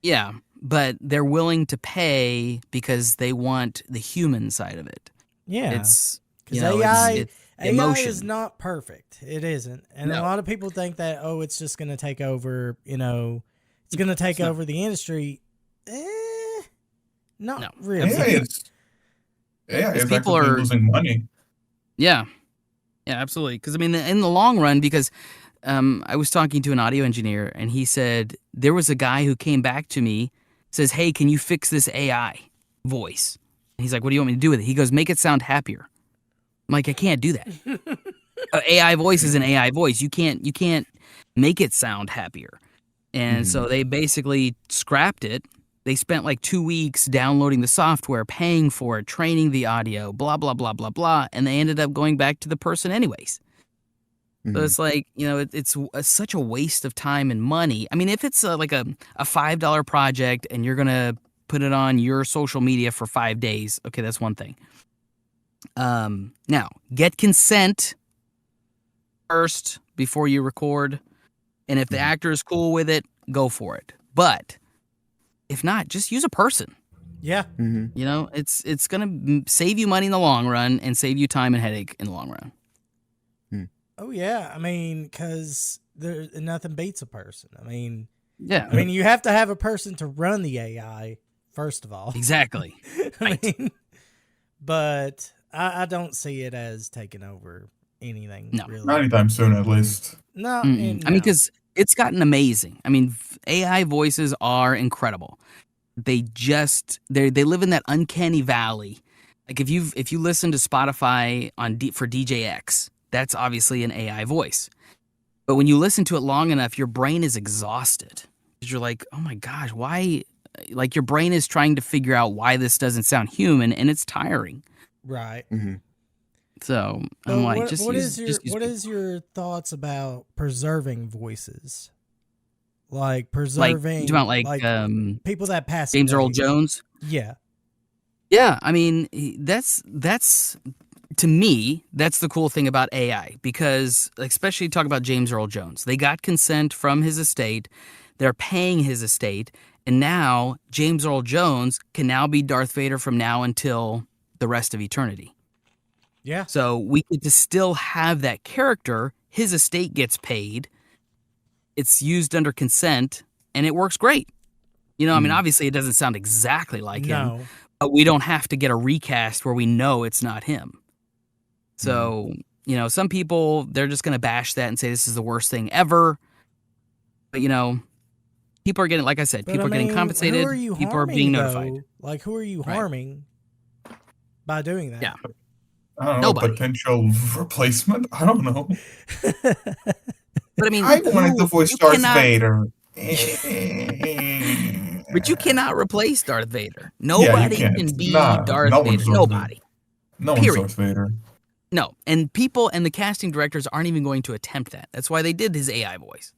Yeah, but they're willing to pay because they want the human side of it. Yeah. It's AI emotion. is not perfect. It isn't. And a lot of people think that, it's just going to take over, it's going to take over the industry. Not really. AI is people actually are losing money. Yeah. Yeah, absolutely. Because, I mean, in the long run, because I was talking to an audio engineer, and he said there was a guy who came back to me, says, hey, can you fix this AI voice? And he's like, what do you want me to do with it? He goes, make it sound happier. I'm like, I can't do that. AI voice is an AI voice. You can't make it sound happier. And so they basically scrapped it. They spent like 2 weeks downloading the software, paying for it, training the audio, blah, blah, blah, blah, blah. And they ended up going back to the person anyways. So it's like, it's such a waste of time and money. I mean, if it's like a $5 project and you're going to put it on your social media for 5 days, okay, that's one thing. Now, get consent first before you record. And if the actor is cool with it, go for it. But if not, just use a person. Yeah. It's going to save you money in the long run and save you time and headache in the long run. Oh, yeah. I mean, because nothing beats a person. I mean, yeah. I mean, you have to have a person to run the AI, first of all. Exactly. Right. But I don't see it as taking over anything. No. Really. Not anytime soon, at least. No. I mean, because it's gotten amazing. I mean, AI voices are incredible. they live in that uncanny valley. Like if you listen to Spotify for DJX, that's obviously an AI voice. But when you listen to it long enough, your brain is exhausted. Because you're like, oh my gosh, why? Like your brain is trying to figure out why this doesn't sound human, and it's tiring. Right. Mm-hmm. So But I'm like, what is use your thoughts about preserving voices? Like preserving, you talking about people that pass James away. Earl Jones? Yeah. Yeah, I mean that's to me that's the cool thing about AI, because especially talk about James Earl Jones. They got consent from his estate. They're paying his estate, and now James Earl Jones can now be Darth Vader from now until the rest of eternity. Yeah. So we get to still have that character. His estate gets paid. It's used under consent, and it works great. You know, I mean, obviously it doesn't sound exactly like him, but we don't have to get a recast where we know it's not him. So, you know, some people, they're just going to bash that and say this is the worst thing ever. But, you know, people are getting, like I said, people are getting compensated. Who are you people harming, are being though? notified. Like, who are you Right. harming by doing that? Yeah. I don't know, Nobody. potential replacement? I don't know. But I mean, I wanted to voice Darth Vader. But you cannot replace Darth Vader. Nobody can be Darth Vader. Nobody. No one's Darth Vader. No, and people and the casting directors aren't even going to attempt that. That's why they did his AI voice.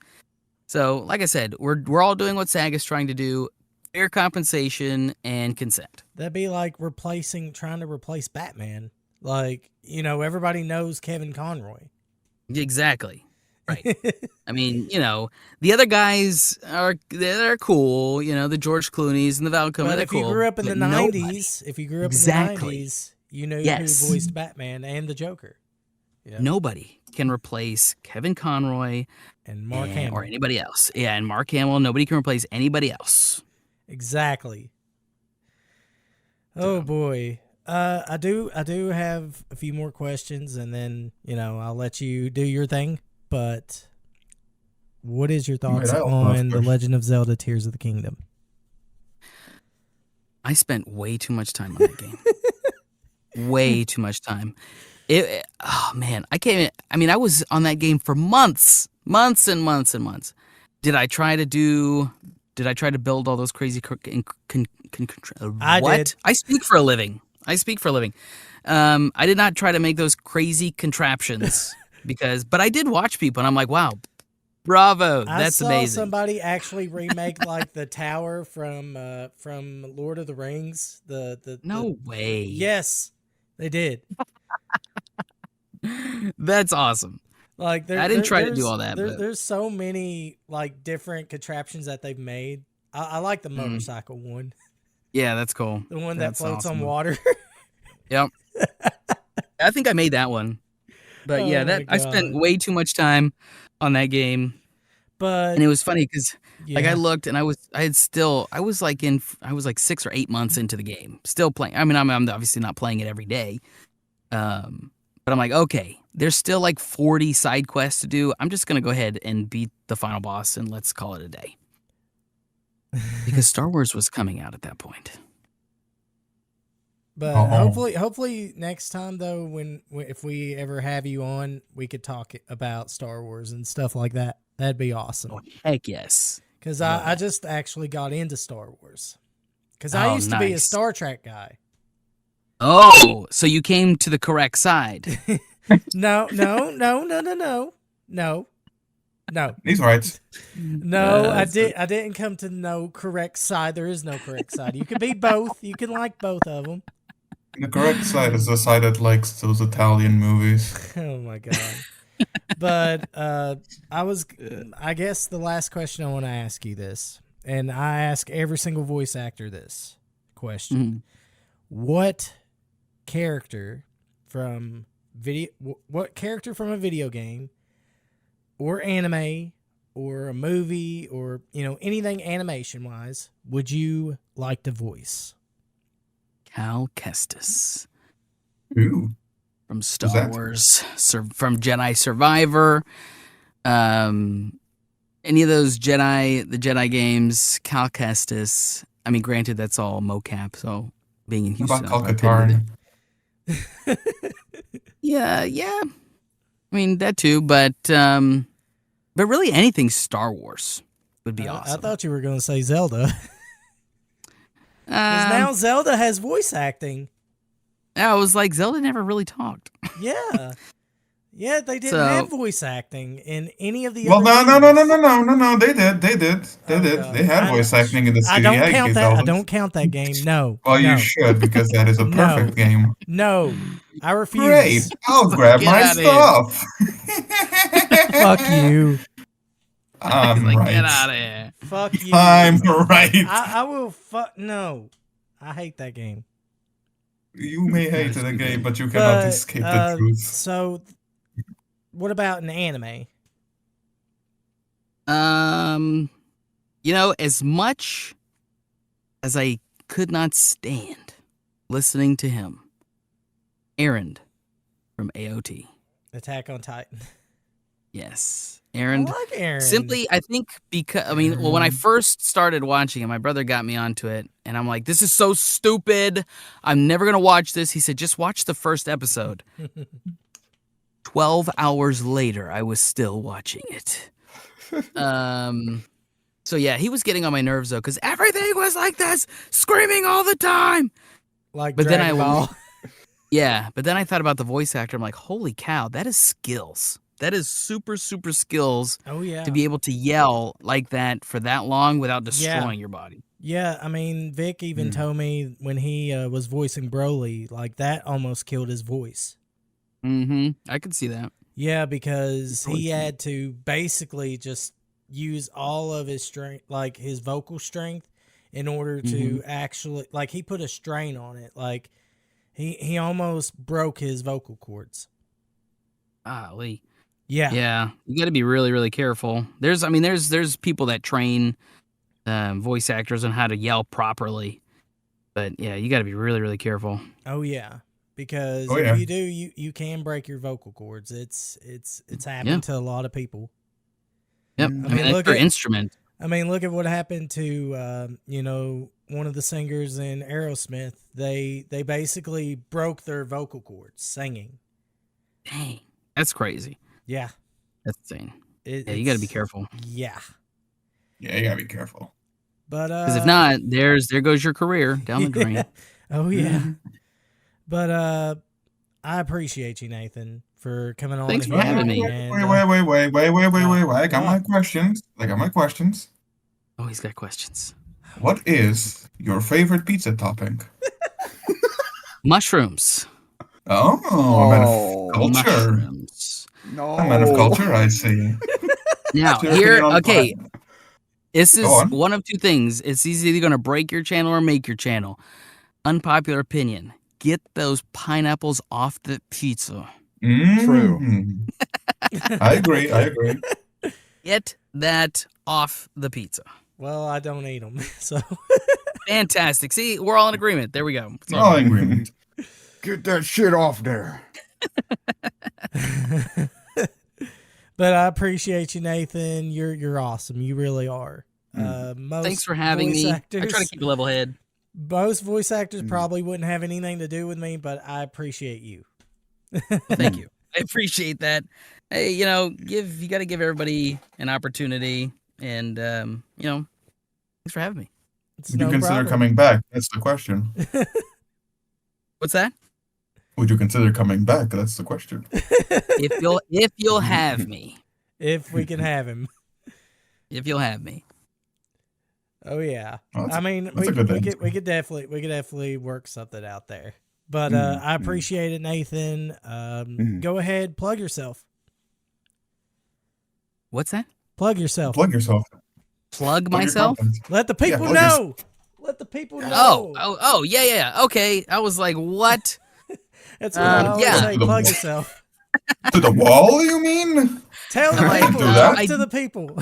So, like I said, we're all doing what SAG is trying to do: fair compensation and consent. That'd be like trying to replace Batman. Like, you know, everybody knows Kevin Conroy. Exactly. Right. I mean, you know, the other guys they're cool. You know, the George Clooney's and the Val Kilmer. But they're if you cool, grew up in the nobody. 90s, if you grew up in the Exactly. 90s, you know Yes. who voiced Batman and the Joker. You know? Nobody can replace Kevin Conroy And Mark Hamill. or anybody else. Yeah, and Mark Hamill. Nobody can replace anybody else. Exactly. Oh boy. I do have a few more questions, and then, you know, I'll let you do your thing. But what is your thoughts on The Legend of Zelda Tears of the Kingdom? I spent way too much time on that game. Way too much time. Oh man, I was on that game for months and months and months. Did I try to build all those crazy I did. I speak for a living. I did not try to make those crazy contraptions but I did watch people, and I'm like, wow, bravo, that's amazing. I saw somebody actually remake like the tower from Lord of the Rings. No way. Yes, they did. That's awesome. Like I didn't try to do all that. There's so many like different contraptions that they've made. I like the motorcycle one. Yeah, that's cool. The one that floats on water. Yep. I think I made that one. But I spent way too much time on that game. And it was funny because like I looked and I was like 6 or 8 months into the game, still playing. I mean, I'm obviously not playing it every day. But I'm like, okay, there's still like 40 side quests to do. I'm just going to go ahead and beat the final boss and let's call it a day. Because Star Wars was coming out at that point. But hopefully next time though, if we ever have you on, we could talk about Star Wars and stuff like that. That'd be awesome. Oh, heck yes. Because I just actually got into Star Wars. Because I used to be a Star Trek guy. Oh, so you came to the correct side. No. He's right. No, I didn't come to no correct side. There is no correct side. You can be both. You can like both of them. The correct side is the side that likes those Italian movies. Oh my god. But I guess the last question I want to ask you this, and I ask every single voice actor this question. Mm-hmm. What character from a video game or anime or a movie or, you know, anything animation wise would you like to voice? Cal Kestis. Ooh. From Star Wars, from Jedi Survivor, any of those the Jedi games, Cal Kestis I mean, granted, that's all mocap, so being in What Houston, about I couldn't do Calcatarn? that. Yeah. I mean that too, but really anything Star Wars would be I awesome. thought you were going to say Zelda. Because Um, now Zelda has voice acting. I was like, Zelda never really talked. Yeah. Yeah, they didn't So- have voice acting in any of the Well, other no. games. They did. Oh, God. They had voice acting in the I don't CDI count that. Zeldas. I don't count that game. No. Well, no. you should, because that is a No. perfect game. No. I refuse. Great. I'll grab Get my outta here. stuff. Fuck you. I'm like, right. get out of here. Fuck you. I'm right. I will fuck. No. I hate that game. You may hate the game, but you cannot escape the truth. So, what about an anime? As much as I could not stand listening to him, Aaron from AOT. Attack on Titan. Yes. I Aaron. like Aaron. Simply, I think because, when I first started watching it, my brother got me onto it, and I'm like, this is so stupid. I'm never going to watch this. He said, just watch the first episode. 12 hours later, I was still watching it. So yeah, he was getting on my nerves though, because everything was like this, screaming all the time. Like But Dragon Ball. Yeah, but then I thought about the voice actor. I'm like, holy cow, that is skills. That is super, super skills Oh, yeah. to be able to yell like that for that long without destroying your body. Yeah, I mean, Vic even told me when he was voicing Broly, like that almost killed his voice. I could see that. Yeah, because he had to basically just use all of his strength, like his vocal strength, in order to actually, like, he put a strain on it. Like, he almost broke his vocal cords. Golly. Yeah. Yeah, you got to be really, really careful. There's people that train voice actors on how to yell properly, but yeah, you got to be really, really careful. Oh yeah, because Oh, if yeah. you do, you can break your vocal cords. It's happened to a lot of people. Yep, I I mean, mean that's look their at- instrument. I mean, look at what happened to one of the singers in Aerosmith. They basically broke their vocal cords singing. Dang, that's crazy. Yeah. That's insane. It, Yeah, you got to be it's- careful. Yeah. Yeah, you gotta be careful. But Because if not, there goes your career down the drain. Oh yeah. But I appreciate you, Nathan, for coming on. Thanks for here having me. and, Wait. I got my questions. Oh, he's got questions. What is your favorite pizza topping? Mushrooms. Oh, a man of culture. Mushrooms. No. A man of culture, I see. Now, What's your here, opinion on okay, that? this is Go on. one of two things. It's either going to break your channel or make your channel. Unpopular opinion. Get those pineapples off the pizza. True. I agree. Get that off the pizza. well, I don't eat them, so Fantastic. See, we're all in agreement. There we go. It's all All in agreement. Get that shit off there. But I appreciate you, Nathan. You're awesome. You really are. Most Thanks for having voice me. Actors, I try to keep a level head. most voice actors probably wouldn't have anything to do with me, but I appreciate you. Thank you. I appreciate that. Hey, you got to give everybody an opportunity, and thanks for having me. It's Would no you consider problem. coming back? That's the question. What's that? Would you consider coming back? That's the question. If you'll have me. If we can have him. If you'll have me. Oh yeah. Well, that's I mean, that's a good thing. we could definitely work something out there. But I appreciate it, Nathan. Go ahead, plug yourself. What's that? Plug yourself. Plug yourself. Plug Plug your myself? content. Let the people plug yourself. know. Let the people know. Oh, yeah. Okay. I was like, what? That's what I always yeah. say. Plug yourself. To the wall, you mean? Tell the Like, people. do that? Talk to the people.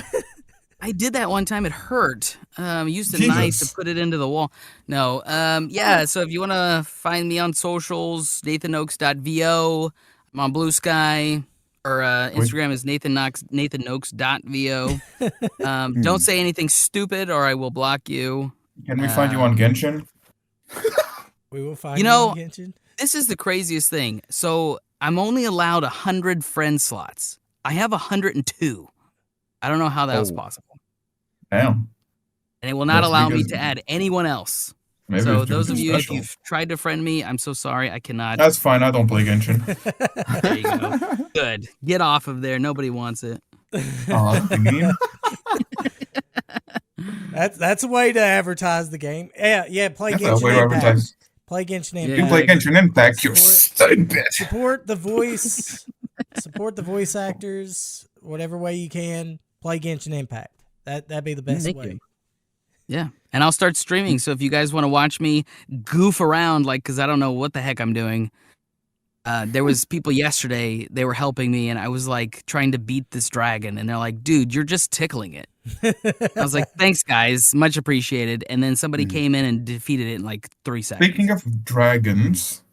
I did that one time. It hurt. Used a Jesus. knife to put it into the wall. No. Yeah. So if you want to find me on socials, NathanNokes.vo. I'm on Blue Sky. Or Instagram is NathanNokes.vo. Don't say anything stupid or I will block you. Can we find you on Genshin? We will find You you know, on Genshin. This is the craziest thing. So I'm only allowed 100 friend slots. I have 102. I don't know how that was Oh. possible. Damn. And it will not That's allow me because- to add anyone else. Maybe So it's because those of you're you, if special. you've tried to friend me, I'm so sorry. I cannot. That's fine. I don't play Genshin. There you go. Good. Get off of there. Nobody wants it. Oh, you mean? That's a way to advertise the game. Yeah. Play That's a Genshin way to Impact. advertise. Play Genshin Yeah, Impact. You play Genshin Impact, you Support- son bitch. Support the voice. Support the voice actors. Whatever way you can. Play Genshin Impact. That'd be the best Thank way. you. Yeah. And I'll start streaming. So if you guys want to watch me goof around, like, because I don't know what the heck I'm doing. There was people yesterday, they were helping me, and I was like trying to beat this dragon, and they're like, dude, you're just tickling it. I was like, thanks, guys. Much appreciated. And then somebody came in and defeated it in like 3 seconds. Speaking of dragons,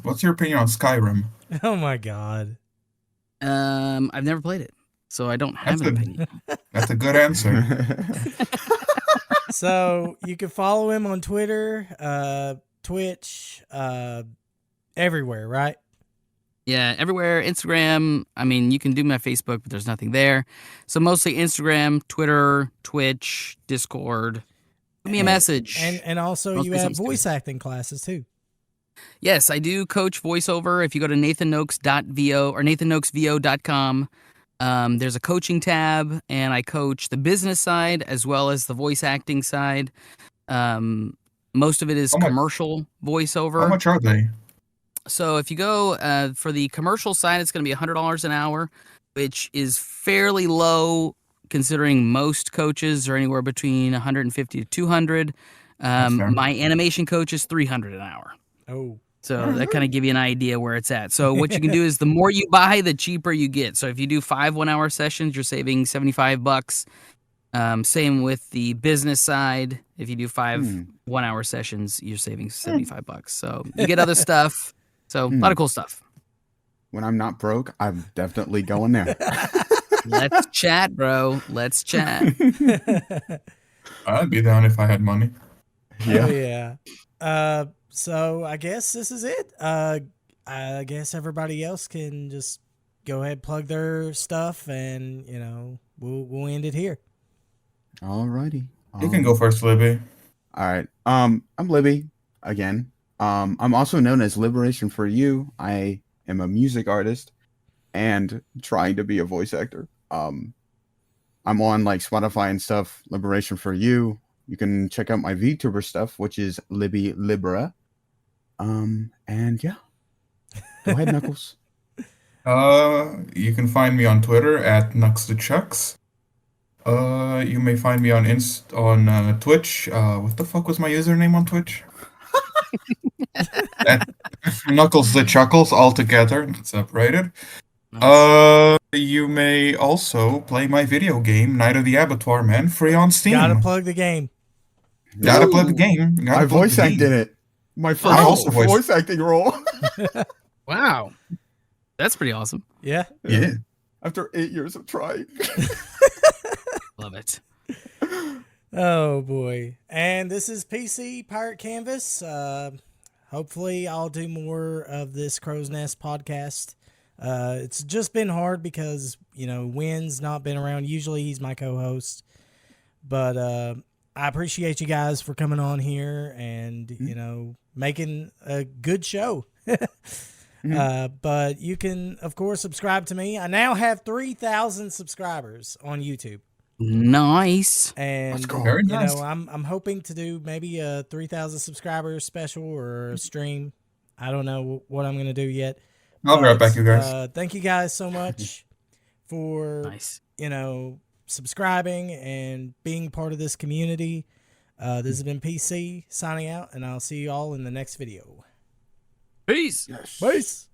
what's your opinion on Skyrim? Oh my god. I've never played it, so I don't have That's an a- opinion. That's a good answer. So you can follow him on Twitter, Twitch, everywhere, right? Yeah, everywhere. Instagram. I mean, you can do my Facebook, but there's nothing there. So mostly Instagram, Twitter, Twitch, Discord. Give me a message. And also Mostly you have something voice stupid. acting classes too. Yes, I do coach voiceover. If you go to nathannokes.vo or nathannokesvo.com, there's a coaching tab, and I coach the business side as well as the voice acting side. Most of it is How much- commercial voiceover. How much are they? So if you go for the commercial side, it's going to be $100 an hour, which is fairly low considering most coaches are anywhere between 150 to 200. That's fair. My animation coach is 300 an hour. Oh. So that kind of give you an idea where it's at. So what you can do is the more you buy, the cheaper you get. So if you do 5 1-hour sessions, you're saving $75. Same with the business side. If you do 5 1-hour sessions, you're saving $75. So you get other stuff. So a lot of cool stuff. When I'm not broke, I'm definitely going there. Let's chat, bro. Let's chat. I'd be down if I had money. Oh, yeah. So I guess this is it. I guess everybody else can just go ahead, plug their stuff, and we'll end it here. Alrighty. You can go first, Libby. All right. I'm Libby again. I'm also known as Liberation for You. I am a music artist and trying to be a voice actor. I'm on like Spotify and stuff. Liberation for You. You can check out my VTuber stuff, which is Libby Libera. And yeah, go ahead, Knuckles. You can find me on Twitter at NuxTheChucks. You may find me on Twitch. What the fuck was my username on Twitch? At Knuckles the Chuckles all together, not separated. You may also play my video game, Night of the Abattoir Man, free on Steam. Gotta plug the game. Gotta play the game. Gotta I play voice the acted game. it. My I first also voice acting role. Wow. That's pretty awesome. Yeah. Yeah. After 8 years of trying. Love it. Oh boy. And this is PC Pirate Canvas. Hopefully I'll do more of this Crow's Nest podcast. It's just been hard because, Wynn's not been around. Usually he's my co-host. But I appreciate you guys for coming on here and, making a good show. But you can, of course, subscribe to me. I now have 3,000 subscribers on YouTube. Nice. And Let's go. Very nice. I'm hoping to do maybe a 3,000 subscribers special or a stream. I don't know what I'm gonna do yet. I'll be right back, you guys. Thank you guys so much for Nice. subscribing and being part of this community. This has been PC signing out, and I'll see you all in the next video. Peace. Yes. Peace.